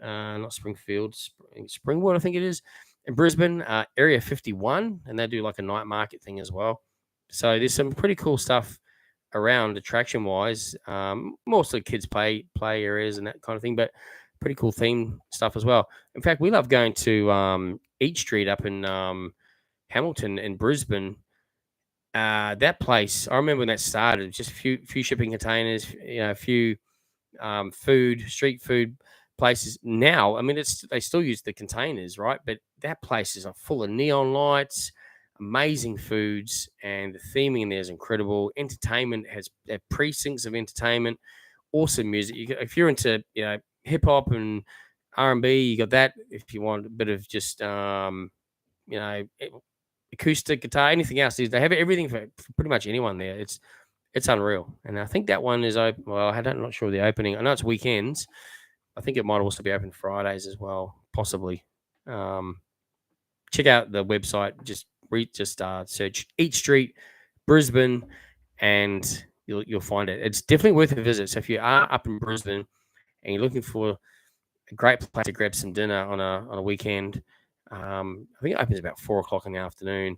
not Springfield, Springwood, I think it is, in Brisbane, Area 51, and they do like a night market thing as well. So there's some pretty cool stuff around attraction wise. Mostly kids play areas and that kind of thing, but pretty cool theme stuff as well. In fact, we love going to Eat Street up in Hamilton in Brisbane. That place, I remember when that started, just a few shipping containers, a few street food places. Now, I mean, they still use the containers, right? But that place is full of neon lights, amazing foods, and the theming in there is incredible. Entertainment has precincts of entertainment, awesome music. If you're into hip hop and R&B, you got that. If you want a bit of just acoustic guitar, anything else, they have everything for pretty much anyone there. It's It's unreal. And I think that one is open. Well, I'm not sure of the opening. I know it's weekends. I think it might also be open Fridays as well, possibly. Check out the website. Just search Eat Street, Brisbane, and you'll find it. It's definitely worth a visit. So if you are up in Brisbane and you're looking for a great place to grab some dinner on a weekend, I think it opens about 4 o'clock in the afternoon.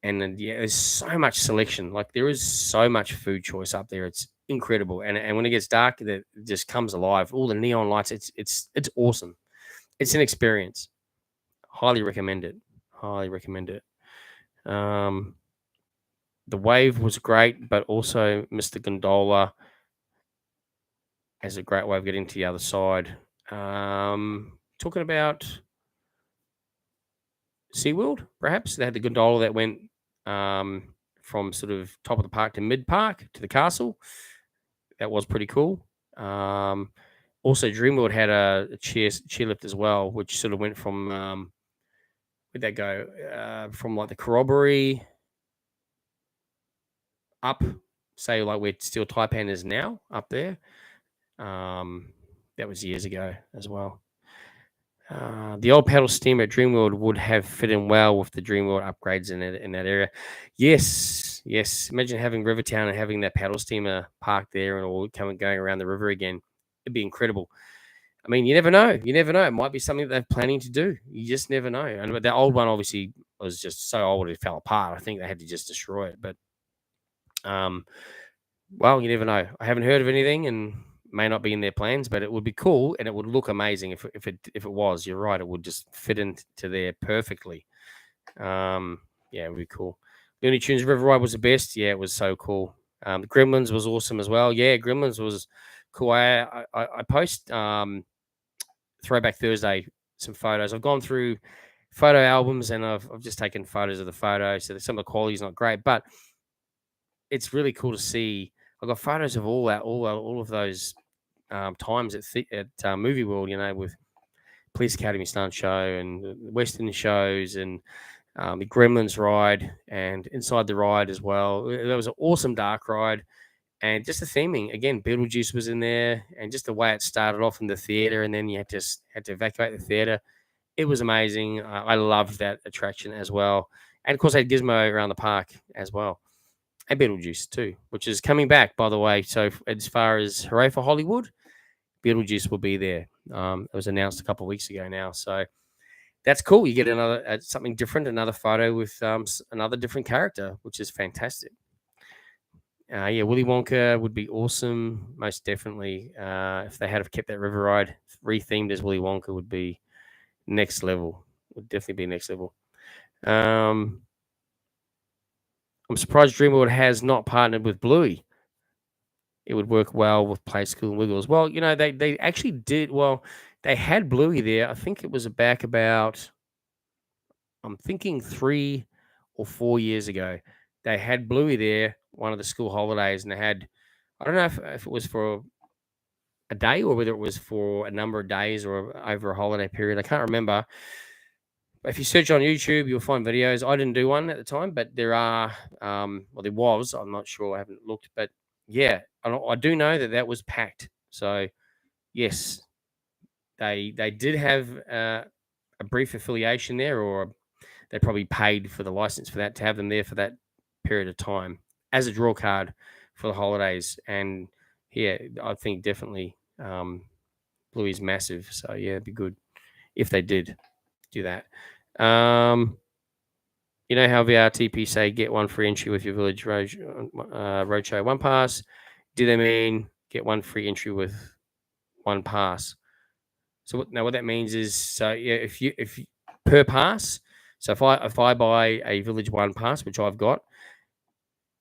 And then, there's so much selection. Like there is so much food choice up there. It's incredible. And when it gets dark, it just comes alive. All the neon lights. It's awesome. It's an experience. Highly recommend it. Highly recommend it. The wave was great, but also Mr. Gondola as a great way of getting to the other side. Talking about SeaWorld, perhaps they had the gondola that went from sort of top of the park to mid park to the castle. That was pretty cool. Also, Dreamworld had a chairlift as well, which sort of went from where'd that go? From like the corroboree up, say like where Steel Taipan is now, up there. That was years ago as well. The old paddle steamer at Dreamworld would have fit in well with the Dreamworld upgrades in that area. Yes. Imagine having Rivertown and having that paddle steamer parked there and all going around the river again. It'd be incredible. I mean, you never know. It might be something that they're planning to do. You just never know. And the old one obviously was just so old it fell apart. I think they had to just destroy it. But well, you never know. I haven't heard of anything and may not be in their plans, but it would be cool and it would look amazing if it was. You're right, it would just fit into there perfectly. It would be cool. Looney Tunes River Ride was the best. Yeah, it was so cool. The Gremlins was awesome as well. Yeah, Gremlins was cool. I post Throwback Thursday some photos. I've gone through photo albums and I've just taken photos of the photos. So some of the quality is not great, but it's really cool to see. I've got photos of all of those times at Movie World, with Police Academy Stunt Show and the Western shows and the Gremlins ride and inside the ride as well. That was an awesome dark ride. And just the theming, again, Beetlejuice was in there, and just the way it started off in the theater, and then you had to evacuate the theater. It was amazing. I loved that attraction as well. And of course, they had Gizmo around the park as well. And Beetlejuice too, which is coming back, by the way. So as far as Hooray for Hollywood, Beetlejuice will be there. It was announced a couple of weeks ago now. So that's cool. You get another something different, another photo with another different character, which is fantastic. Willy Wonka would be awesome, most definitely. If they had kept that river ride rethemed as Willy Wonka, would be next level. Would definitely be next level. I'm surprised Dreamworld has not partnered with Bluey. It would work well with Play School and Wiggles. Well, they actually did. Well, they had Bluey there. I think it was back about, I'm thinking 3 or 4 years ago. They had Bluey there, one of the school holidays, and they had, I don't know if it was for a day or whether it was for a number of days or over a holiday period. I can't remember. If you search on YouTube, you'll find videos. I didn't do one at the time, but there are, there was. I'm not sure. I haven't looked, but yeah, I do know that was packed. So yes, they did have a brief affiliation there, or they probably paid for the license for that to have them there for that period of time as a draw card for the holidays. And yeah, I think definitely Bluey's massive. So yeah, it'd be good if they did do that. You know how VRTP say get one free entry with your Village Roadshow one pass? Do they mean get one free entry with one pass? So what that means is, so yeah, if you per pass. So if I buy a Village One pass, which I've got,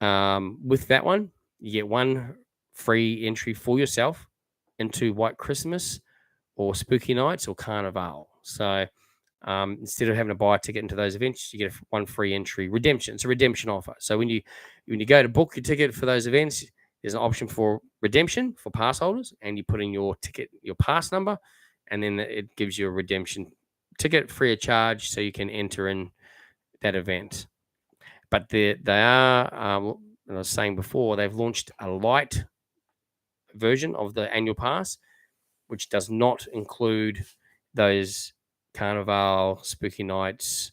with that one, you get one free entry for yourself into White Christmas or Spooky Nights or Carnival. So instead of having to buy a ticket into those events, you get one free entry redemption. It's a redemption offer. So when you go to book your ticket for those events, there's an option for redemption for pass holders, and you put in your ticket, your pass number, and then it gives you a redemption ticket free of charge, so you can enter in that event. But they are I was saying before, they've launched a light version of the annual pass, which does not include those Carnival, Spooky Nights,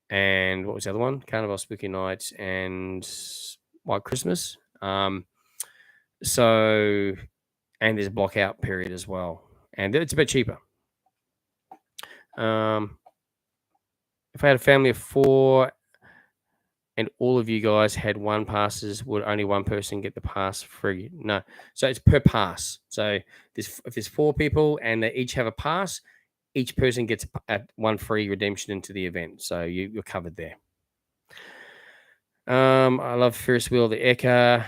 and what was the other one? Carnival, Spooky Nights, and White Christmas. So, and there's a blockout period as well, and it's a bit cheaper. If I had a family of 4 and all of you guys had 1 passes, would only one person get the pass free? No. So it's per pass. So if there's 4 people and they each have a pass, each person gets 1 free redemption into the event. So you're covered there. I love Ferris wheel, the Eka.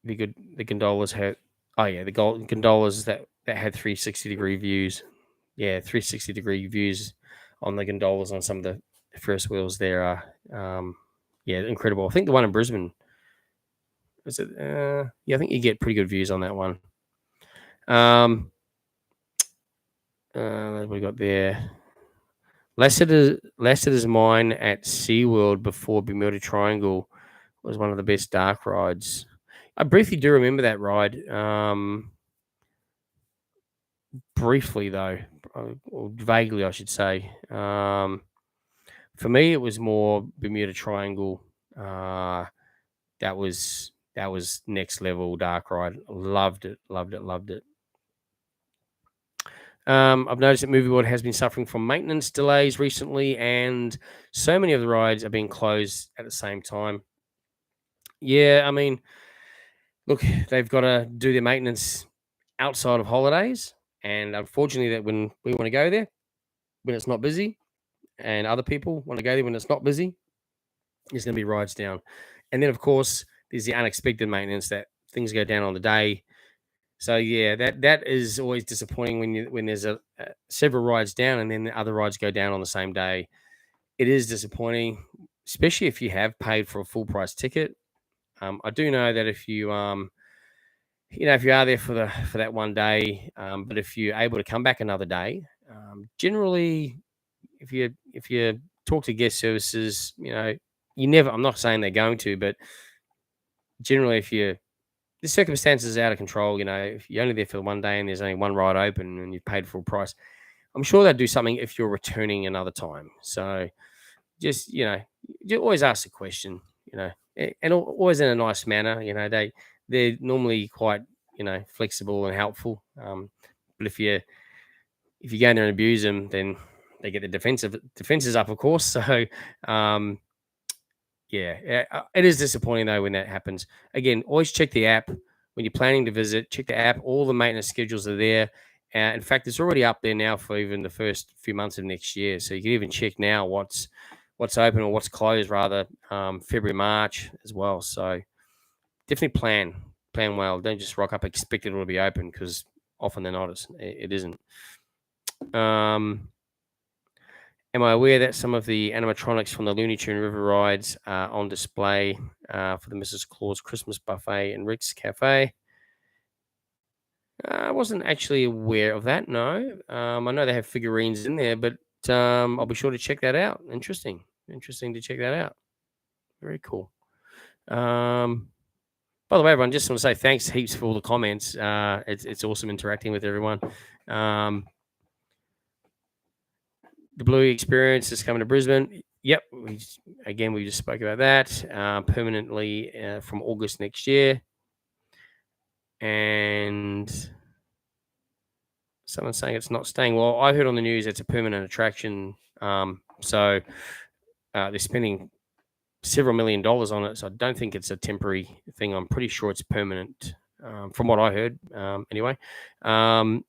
The gondolas had. Oh yeah, the gondolas that had 360-degree views. Yeah, 360-degree views on the gondolas on some of the Ferris wheels there are incredible. I think the one in Brisbane is it. I think you get pretty good views on that one. What we got there? Lassiter's Mine at SeaWorld before Bermuda Triangle was one of the best dark rides. I briefly do remember that ride. Briefly though, or vaguely, I should say. For me, it was more Bermuda Triangle. That was next level dark ride. Loved it. I've noticed that Movie World has been suffering from maintenance delays recently, and so many of the rides are being closed at the same time. Yeah, I mean, look, they've got to do their maintenance outside of holidays, and unfortunately, that when we want to go there, when it's not busy, and other people want to go there when it's not busy, there's going to be rides down. And then, of course, there's the unexpected maintenance that things go down on the day. So yeah, that is always disappointing when there's several rides down and then the other rides go down on the same day. It is disappointing, especially if you have paid for a full price ticket. I do know that if you if you are there for that one day, but if you're able to come back another day, generally, if you talk to guest services, you never. I'm not saying they're going to, but generally, if the circumstances are out of control, if you're only there for one day and there's only one ride open and you've paid full price, I'm sure they'll do something if you're returning another time. So just, you always ask the question, and always in a nice manner. They're normally quite, flexible and helpful. But if you go in there and abuse them, then they get the defenses up, of course. So, it is disappointing though when that happens. Again, always check the app when you're planning to visit. Check the app; all the maintenance schedules are there. In fact, it's already up there now for even the first few months of next year. So you can even check now what's open or what's closed, rather, February, March as well. So definitely plan well. Don't just rock up expecting it will be open, because often they're not. It isn't. Am I aware that some of the animatronics from the Looney Tune River rides are on display for the Mrs. Claus Christmas Buffet and Rick's Cafe? I wasn't actually aware of that, no. I know they have figurines in there, but I'll be sure to check that out. Interesting to check that out. Very cool. By the way, everyone, just want to say thanks heaps for all the comments. It's awesome interacting with everyone. The Bluey Experience is coming to Brisbane. Yep, we just spoke about that permanently from August next year. And someone's saying it's not staying. Well, I heard on the news it's a permanent attraction. So they're spending several $1 million on it. So I don't think it's a temporary thing. I'm pretty sure it's permanent, from what I heard. Anyway, it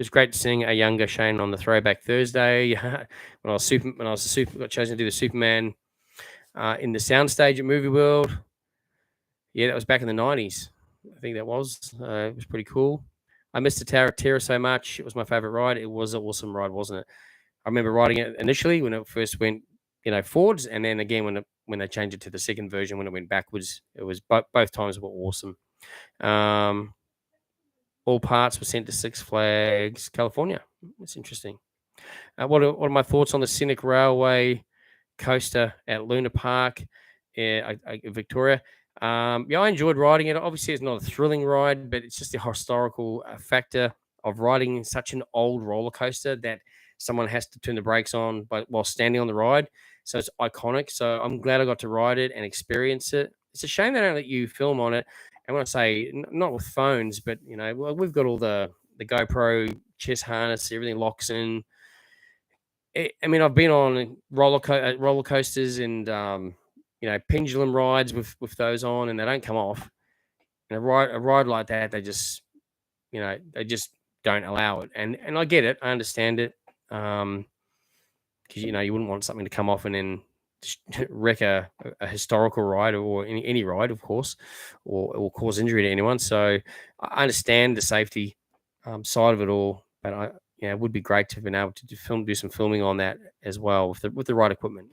was great seeing a younger Shane on the Throwback Thursday when I was got chosen to do the Superman in the soundstage at Movie World. Yeah, that was back in the 90s. I think that was. It was pretty cool. I missed the Tower of Terror so much. It was my favorite ride. It was an awesome ride, wasn't it? I remember riding it initially when it first went, forwards, and then again when they changed it to the second version when it went backwards. It was both times were awesome. All parts were sent to Six Flags California. That's interesting. What are my thoughts on the Scenic Railway coaster at Luna Park, Victoria? Yeah, I enjoyed riding it. Obviously, it's not a thrilling ride, but it's just the historical factor of riding such an old roller coaster that someone has to turn the brakes on, but while standing on the ride. So it's iconic. So I'm glad I got to ride it and experience it. It's a shame they don't let you film on it. And when I say not with phones, but well, we've got all the GoPro chest harness, everything locks in. I mean, I've been on roller coasters and pendulum rides with those on, and they don't come off. And a ride like that, they just don't allow it. And I get it, I understand it, because you wouldn't want something to come off and then wreck a historical ride or any ride, of course, or cause injury to anyone. So I understand the safety side of it all, but it would be great to have been able to do some filming on that as well with the right equipment.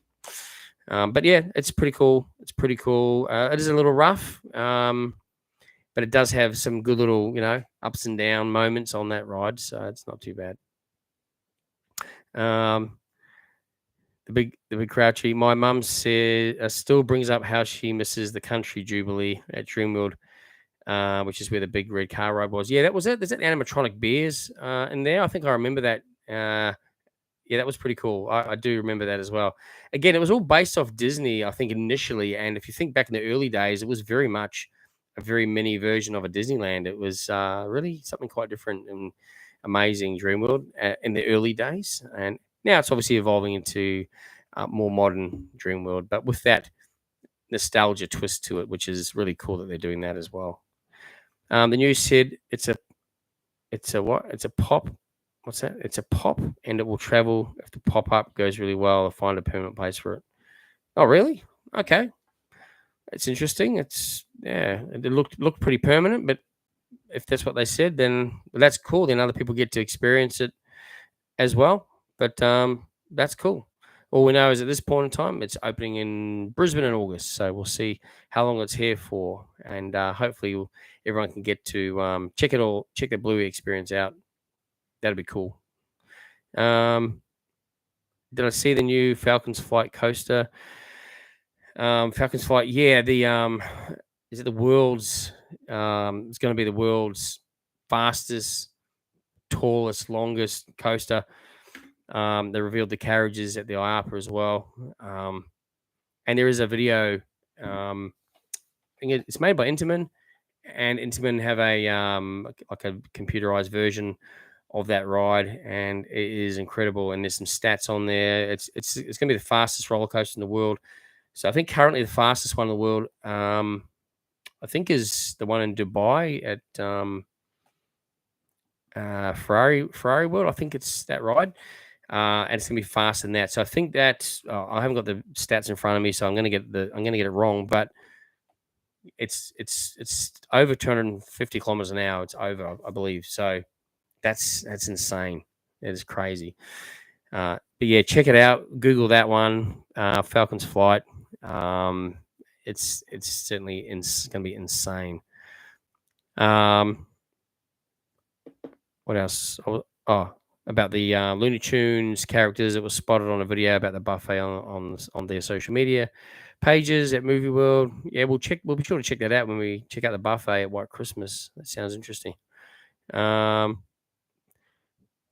But yeah, it's pretty cool. It's pretty cool. It is a little rough, but it does have some good little ups and down moments on that ride, so it's not too bad. The big Crouchy. My mum said still brings up how she misses the Country Jubilee at Dreamworld, which is where the big red car ride was. Yeah, that was it. There's animatronic bears in there. I think I remember that. Yeah, that was pretty cool. I do remember that as well. Again, it was all based off Disney, I think, initially. And if you think back in the early days, it was very much a very mini version of a Disneyland. It was really something quite different and amazing, Dreamworld, in the early days. And now it's obviously evolving into more modern Dreamworld, but with that nostalgia twist to it, which is really cool that they're doing that as well. The news said it's a what? It's a pop. What's that? It's a pop, and it will travel if the pop up goes really well. I'll find a permanent place for it. Oh, really? Okay, it's interesting. It looked pretty permanent, but if that's what they said, then that's cool. Then other people get to experience it as well. But that's cool. All we know is at this point in time, it's opening in Brisbane in August. So we'll see how long it's here for, and hopefully everyone can get to check the Bluey experience out. That'd be cool. Did I see the new Falcons Flight coaster? Falcons Flight, yeah. Is it the world's? It's going to be the world's fastest, tallest, longest coaster. They revealed the carriages at the IAPA as well, and there is a video. I think it's made by Intamin, and Intamin have like a computerized version of that ride, and it is incredible. And there's some stats on there. It's going to be the fastest roller coaster in the world. So I think currently the fastest one in the world, I think, is the one in Dubai at Ferrari World. I think it's that ride, and it's gonna be faster than that. So I think that I haven't got the stats in front of me, so I'm gonna get it wrong, but it's over 250 kilometers an hour. It's over, I believe. So that's insane. It is crazy. But yeah, check it out. Google that one, Falcons Flight. It's certainly going to be insane. What else? About the Looney Tunes characters that was spotted on a video about the buffet on their social media pages at Movie World. Yeah, we'll be sure to check that out when we check out the buffet at White Christmas. That sounds interesting.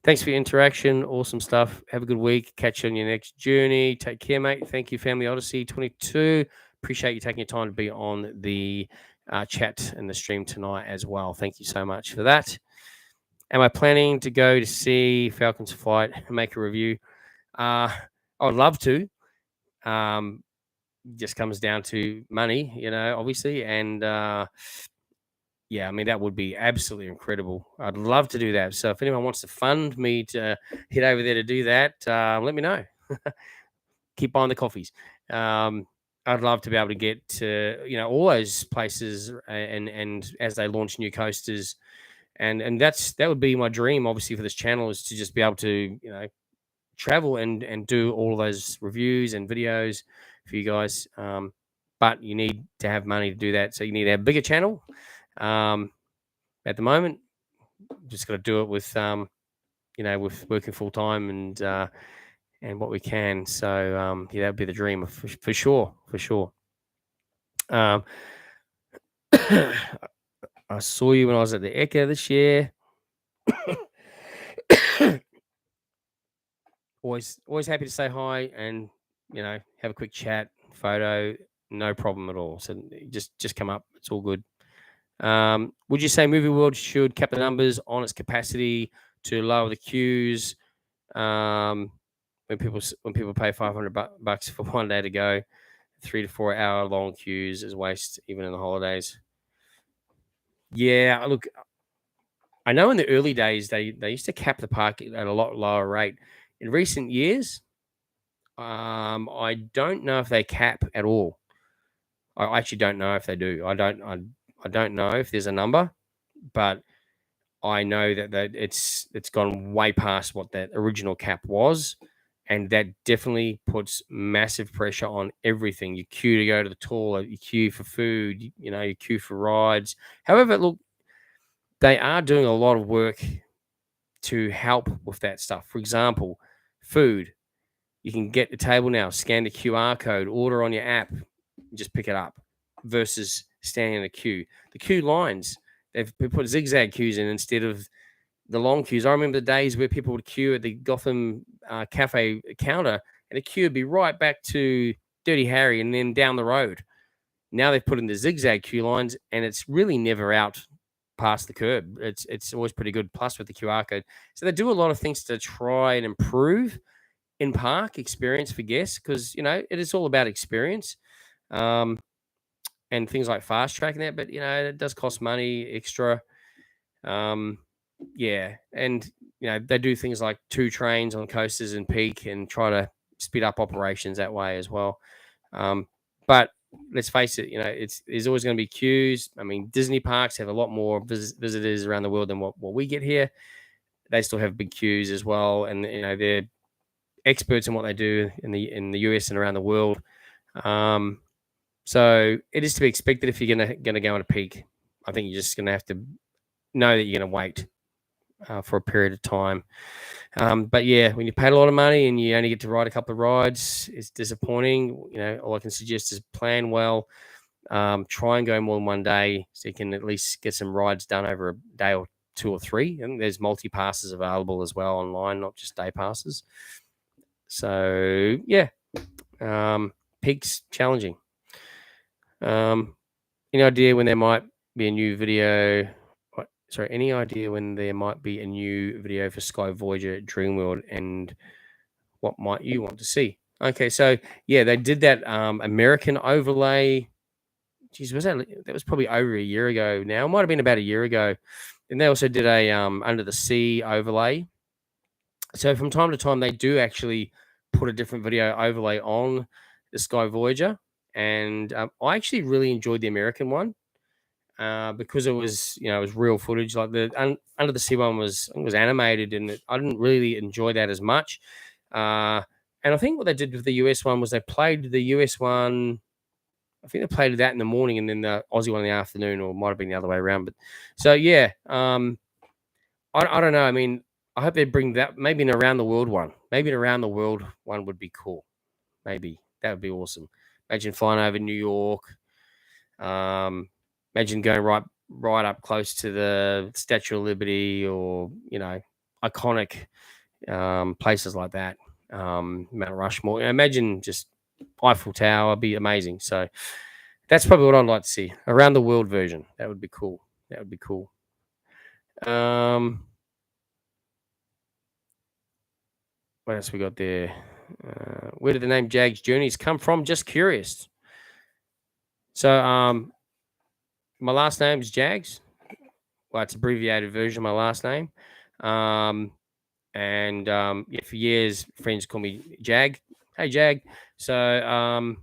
Thanks for your interaction. Awesome stuff. Have a good week. Catch you on your next journey. Take care, mate. Thank you, Family Odyssey 22. Appreciate you taking your time to be on the chat and the stream tonight as well. Thank you so much for that. Am I planning to go to see Falcons Flight and make a review? I would love to. Just comes down to money, obviously. And yeah, I mean, that would be absolutely incredible. I'd love to do that. So if anyone wants to fund me to head over there to do that, let me know. Keep buying the coffees. I'd love to be able to get to, all those places and as they launch new coasters. And that would be my dream, obviously, for this channel, is to just be able to, travel and do all of those reviews and videos for you guys. But you need to have money to do that. So you need to have a bigger channel. At the moment, just got to do it with with working full time and what we can. So that would be the dream for sure, for sure. Um, I saw you when I was at the Ekka this year. always happy to say hi and have a quick chat, photo, no problem at all. So just come up, it's all good. Would you say Movie World should cap the numbers on its capacity to lower the queues? When people pay $500 for one day to go, 3 to 4 hour long queues is waste, even in the holidays. Yeah, look, I know in the early days they used to cap the park at a lot lower rate. In recent years, I don't know if they cap at all. I actually don't know if they do. I don't know if there's a number, but I know that it's gone way past what that original cap was, and that definitely puts massive pressure on everything. You queue to go to the toilet, you queue for food, you queue for rides. However, look, they are doing a lot of work to help with that stuff. For example, food. You can get the table now, scan the QR code, order on your app, just pick it up, versus standing in a queue. The queue lines, they've put zigzag queues in instead of the long queues. I remember the days where people would queue at the Gotham Cafe counter, and the queue would be right back to Dirty Harry and then down the road. Now they've put in the zigzag queue lines, and it's really never out past the curb. It's always pretty good. Plus with the QR code, so they do a lot of things to try and improve in-park experience for guests, because it is all about experience, and things like fast tracking that. But it does cost money extra. Yeah, and they do things like 2 trains on coasters and peak and try to speed up operations that way as well. But let's face it, there's always going to be queues. I mean, Disney parks have a lot more visitors around the world than what we get here. They still have big queues as well, and they're experts in what they do in the US and around the world. So it is to be expected if you're gonna go on a peak. I think you're just gonna have to know that you're gonna wait for a period of time. But yeah, when you pay a lot of money and you only get to ride a couple of rides, it's disappointing. All I can suggest is plan well. Try and go more than one day so you can at least get some rides done over a day or 2 or 3. And there's multi-passes available as well online, not just day passes. So yeah, peaks challenging. Any idea when there might be a new video? Any idea when there might be a new video for Sky Voyager at Dreamworld, and what might you want to see? Okay, so yeah, they did that American overlay. Geez, that was probably over a year ago now. It might have been about a year ago. And they also did a under the sea overlay. So from time to time, they do actually put a different video overlay on the Sky Voyager, and I actually really enjoyed the American one because it was real footage. Like the under the sea one was animated, and I didn't really enjoy that as much. And I think what they did with the US one was they played the US one. I think they played that in the morning, and then the Aussie one in the afternoon, or it might have been the other way around. But so yeah, I don't know. I mean, I hope they bring that, maybe an around the world one. Maybe an around the world one would be cool. Maybe that would be awesome. Imagine flying over New York. Imagine going right up close to the Statue of Liberty, or iconic places like that. Mount Rushmore. Imagine just Eiffel Tower. Be amazing. So that's probably what I'd like to see. Around the world version. That would be cool. That would be cool. What else we got there? Where did the name Jaggs Journeys come from? Just curious. So my last name is Jaggs. Well, it's abbreviated version of my last name. And yeah, for years, friends call me Jag. Hey, Jag. So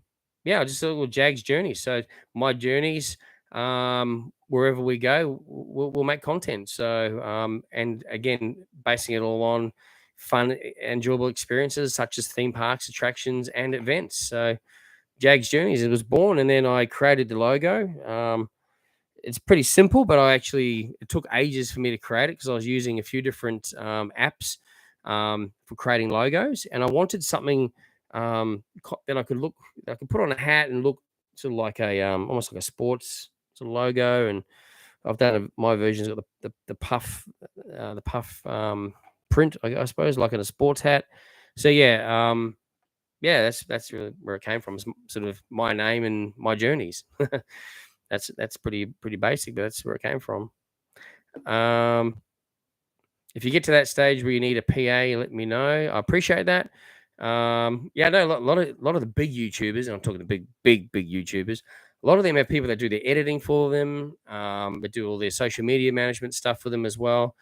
yeah, just a little Jaggs journey. So my journeys, wherever we go, we'll make content. So and again, basing it all on fun, enjoyable experiences such as theme parks, attractions, and events. So Jaggs Journeys, it was born, and then I created the logo. it's pretty simple, but it took ages for me to create it because I was using a few different apps for creating logos, and I wanted something that I could put on a hat and look sort of like a almost like a sports sort of logo. And I've done my version's got the puff print, I suppose, like in a sports hat. So yeah, that's really where it came from. Sort of my name and my journeys. That's pretty basic, but that's where it came from. If you get to that stage where you need a PA, let me know. I appreciate that. Yeah, no, a lot of the big YouTubers, and I'm talking the big YouTubers. A lot of them have people that do the editing for them, that do all their social media management stuff for them as well.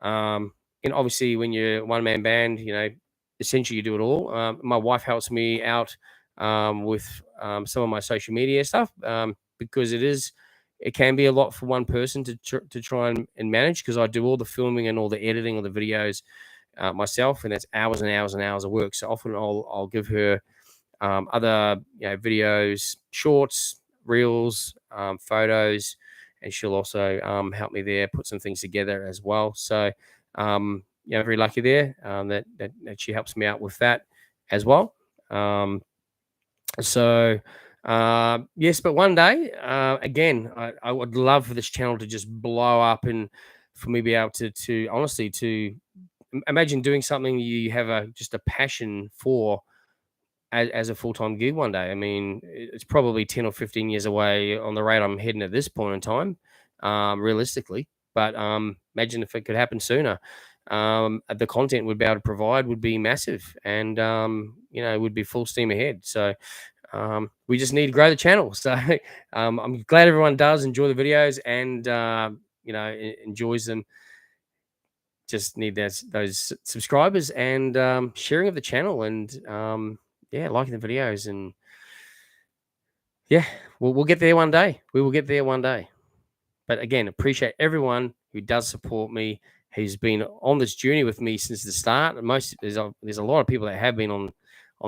And obviously, when you're a one man band, essentially you do it all. My wife helps me out with some of my social media stuff because it can be a lot for one person to try and manage, because I do all the filming and all the editing of the videos myself, and that's hours and hours and hours of work. So often I'll give her other videos, shorts, reels, photos, and she'll also help me there, put some things together as well. So very lucky there that she helps me out with that as well. Yes, but one day, again, I would love for this channel to just blow up, and for me to be able to honestly to imagine doing something you have just a passion for as a full-time gig one day. I mean, it's probably 10 or 15 years away on the rate I'm heading at this point in time, realistically. But imagine if it could happen sooner. The content we'd be able to provide would be massive, and it would be full steam ahead. So we just need to grow the channel. So I'm glad everyone does enjoy the videos and enjoys them. Just need those subscribers and sharing of the channel, and liking the videos. And yeah, we'll get there one day. We will get there one day. But again, appreciate everyone who does support me, who's been on this journey with me since the start. And there's a lot of people that have been on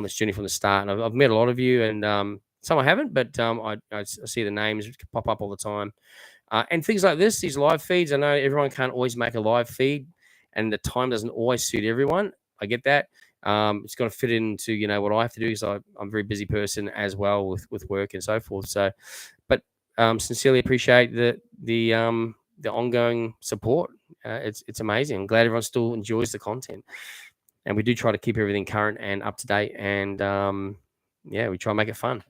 this journey from the start, and I've met a lot of you, and some I haven't, but I see the names pop up all the time. And things like this, these live feeds. I know everyone can't always make a live feed, and the time doesn't always suit everyone. I get that. It's got to fit into what I have to do, because I'm a very busy person as well with work and so forth. So, but sincerely appreciate the ongoing support. It's amazing. I'm glad everyone still enjoys the content, and we do try to keep everything current and up to date. And we try and make it fun.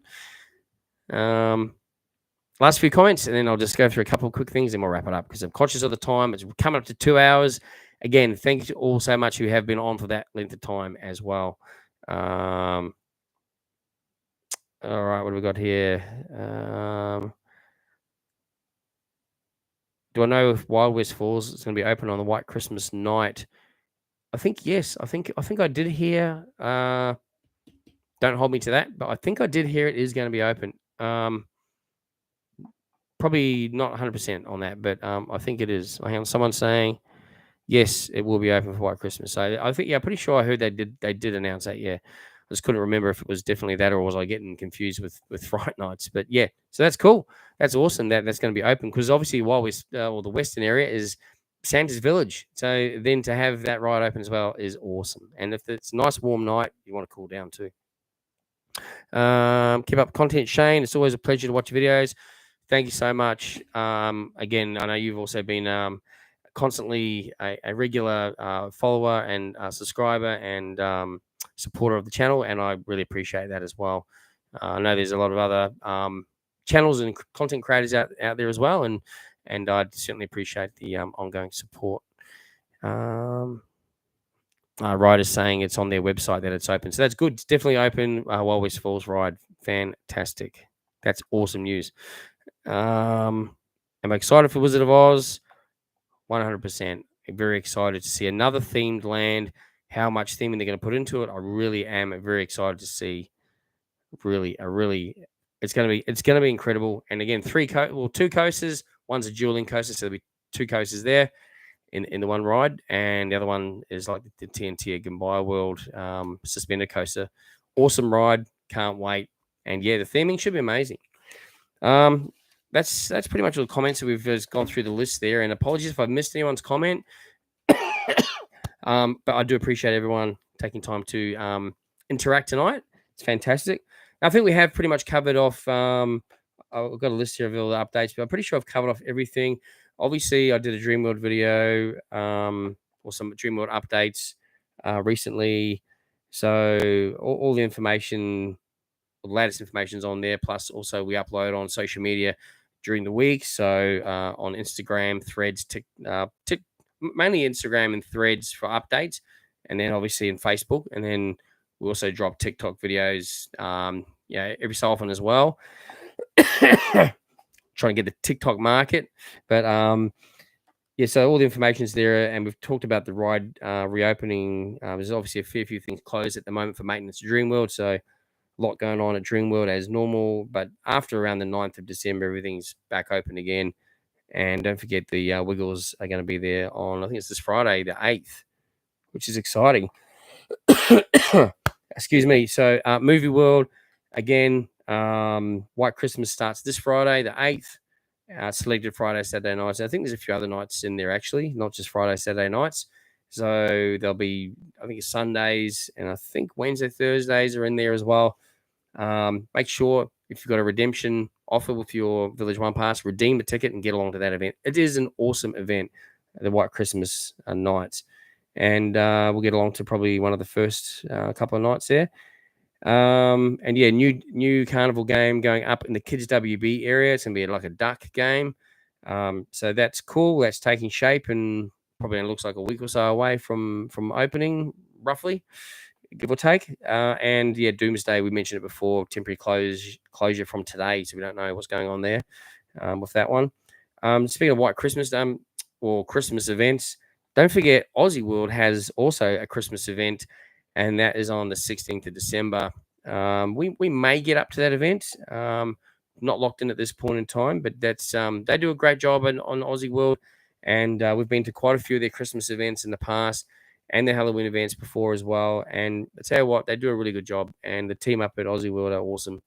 Last few comments, and then I'll just go through a couple of quick things, and we'll wrap it up because I'm conscious of the time. It's coming up to 2 hours. Again, thank you all so much who have been on for that length of time as well. All right, what do we got here? Do I know if Wild West Falls is going to be open on the White Christmas night? I think yes. I think I did hear. Don't hold me to that, but I think I did hear it is going to be open. Probably not 100% on that, but I think it is. I have someone saying yes, it will be open for White Christmas. So I think pretty sure I heard they did announce that. Yeah, I just couldn't remember if it was definitely that, or was I getting confused with Fright Nights. But yeah, so that's cool. That's awesome that's going to be open, because obviously the western area is Santa's Village. So then to have that ride open as well is awesome. And if it's a nice warm night, you want to cool down too. Keep up content, Shane. It's always a pleasure to watch your videos. Thank you so much. Again, I know you've also been constantly a regular follower and subscriber and supporter of the channel, and I really appreciate that as well. I know there's a lot of other channels and content creators out there as well, and I certainly appreciate the ongoing support. Riders saying it's on their website that it's open, so that's good. It's definitely open. Wild West Falls ride, fantastic. That's awesome news. Am I excited for Wizard of Oz? 100%. Very excited to see another themed land. How much theming they're going to put into it, I really am very excited to see. Really, it's going to be incredible. And again, two coasters. One's a dueling coaster, so there'll be two coasters there in the one ride, and the other one is like the TNT Gombaya World suspended coaster. Awesome ride, can't wait. And yeah, the theming should be amazing. that's pretty much all the comments that we've just gone through the list there. And apologies if I've missed anyone's comment. But I do appreciate everyone taking time to interact tonight. It's fantastic. I think we have pretty much covered off. I've got a list here of all the updates, but I'm pretty sure I've covered off everything. Obviously, I did a Dreamworld video or some Dreamworld updates recently. So all the information, the latest information is on there. Plus, also we upload on social media during the week. So on Instagram, Threads, mainly Instagram and Threads for updates, and then obviously in Facebook, and then we also drop TikTok videos, every so often as well. Trying to get the TikTok market, but so all the information is there, and we've talked about the ride reopening. There's obviously a fair few things closed at the moment for maintenance at Dreamworld, so a lot going on at Dreamworld as normal. But after around the 9th of December, everything's back open again. And don't forget the Wiggles are going to be there on, I think it's this Friday, the 8th, which is exciting. Excuse me. So Movie World, again, White Christmas starts this Friday, the 8th. Selected Friday, Saturday nights. I think there's a few other nights in there, actually, not just Friday, Saturday nights. So there'll be, I think it's Sundays, and I think Wednesday, Thursdays are in there as well. Make sure if you've got a redemption offer with your Village One Pass, redeem the ticket and get along to that event. It is an awesome event, the White Christmas nights. And we'll get along to probably one of the first couple of nights there. And yeah, new carnival game going up in the Kids WB area. It's gonna be like a duck game. So that's cool. That's taking shape and probably looks like a week or so away from opening, roughly, give or take. And yeah, Doomsday, we mentioned it before, temporary closure from today, so we don't know what's going on there with that one. Speaking of White Christmas or Christmas events, don't forget Aussie World has also a Christmas event, and that is on the 16th of December. We may get up to that event. Not locked in at this point in time, but that's they do a great job on Aussie World, and we've been to quite a few of their Christmas events in the past and their Halloween events before as well. And I tell you what, they do a really good job, and the team up at Aussie World are awesome.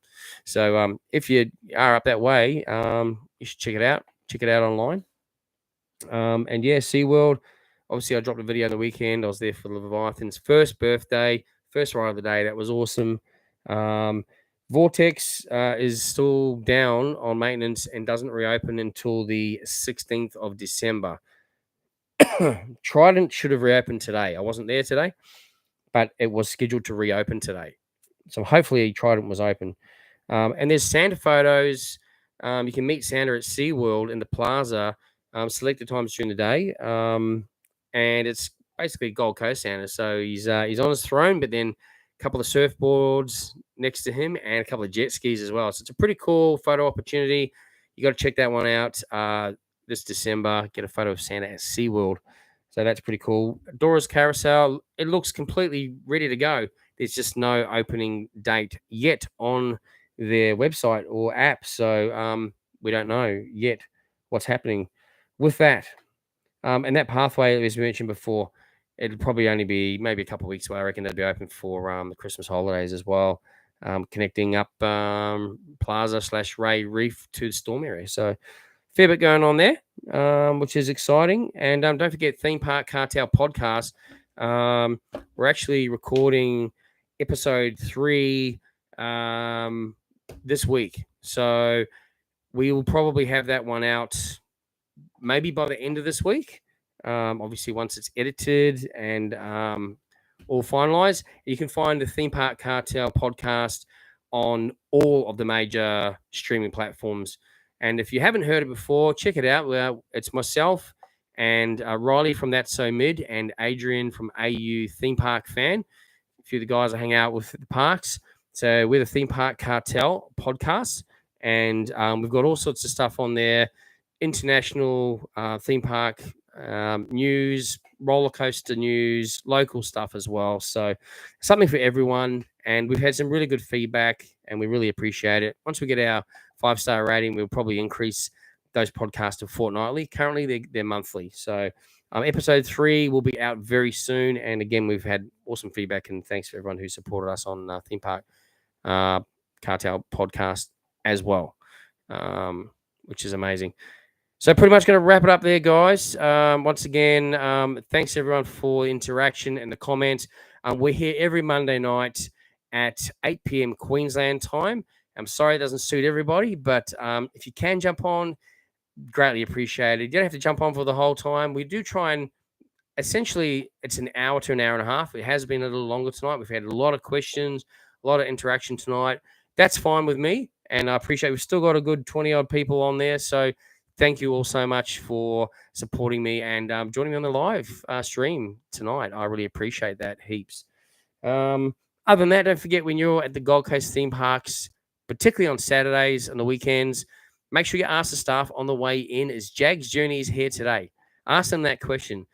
So if you are up that way, you should check it out. Check it out online. And yeah, SeaWorld. Obviously, I dropped a video on the weekend. I was there for the Leviathan's first birthday, first ride of the day. That was awesome. Vortex is still down on maintenance and doesn't reopen until the 16th of December. Trident should have reopened today. I wasn't there today, but it was scheduled to reopen today. So hopefully Trident was open. And there's Santa photos. You can meet Santa at SeaWorld in the plaza, selected times during the day. And it's basically Gold Coast Santa. So he's on his throne, but then a couple of surfboards next to him and a couple of jet skis as well. So it's a pretty cool photo opportunity. You got to check that one out this December. Get a photo of Santa at SeaWorld. So that's pretty cool. Dora's Carousel, it looks completely ready to go. There's just no opening date yet on their website or app. So we don't know yet what's happening with that. And that pathway, as we mentioned before, it'll probably only be maybe a couple of weeks away. I reckon they'll be open for the Christmas holidays as well, connecting up Plaza/Ray Reef to the Storm area. So fair bit going on there, which is exciting. And don't forget Theme Park Cartel podcast. We're actually recording episode 3 this week. So we will probably have that one out maybe by the end of this week. Obviously, once it's edited and all finalized, you can find the Theme Park Cartel podcast on all of the major streaming platforms. And if you haven't heard it before, check it out. It's myself and Riley from That's So Mid and Adrian from AU Theme Park Fan. A few of the guys I hang out with at the parks. So we're the Theme Park Cartel podcast, and we've got all sorts of stuff on there. International theme park news, roller coaster news, local stuff as well. So something for everyone. And we've had some really good feedback, and we really appreciate it. Once we get our 5-star rating, we'll probably increase those podcasts to fortnightly. Currently, they're monthly. So episode 3 will be out very soon. And again, we've had awesome feedback, and thanks for everyone who supported us on Theme Park Cartel podcast as well. which is amazing. So pretty much going to wrap it up there, guys. Once again, thanks everyone for the interaction and the comments. We're here every Monday night at 8 p.m. Queensland time. I'm sorry it doesn't suit everybody, but if you can jump on, greatly appreciated. You don't have to jump on for the whole time. We do try and essentially it's an hour to an hour and a half. It has been a little longer tonight. We've had a lot of questions, a lot of interaction tonight. That's fine with me. And I appreciate we've still got a good 20 odd people on there. So thank you all so much for supporting me and joining me on the live stream tonight. I really appreciate that heaps. Other than that, don't forget when you're at the Gold Coast theme parks, particularly on Saturdays and the weekends, make sure you ask the staff on the way in, is Jaggs Journeys here today? Ask them that question.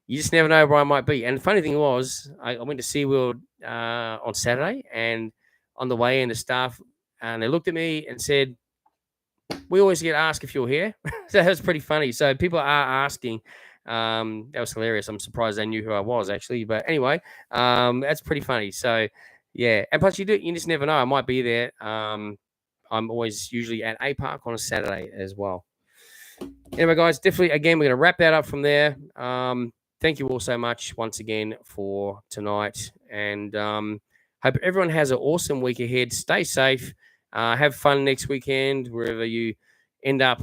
You just never know where I might be. And the funny thing was, I went to SeaWorld on Saturday, and on the way in, the staff, and they looked at me and said, we always get asked if you're here. So that was pretty funny. So people are asking. That was hilarious. I'm surprised they knew who I was, actually. But anyway, that's pretty funny. So, yeah. And plus, you just never know. I might be there. I'm always usually at a park on a Saturday as well. Anyway, guys, definitely, again, we're going to wrap that up from there. Thank you all so much once again for tonight. And hope everyone has an awesome week ahead. Stay safe. Have fun next weekend, wherever you end up,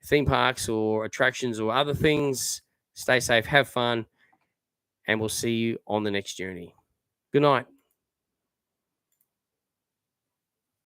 theme parks or attractions or other things. Stay safe. Have fun. And we'll see you on the next journey. Good night.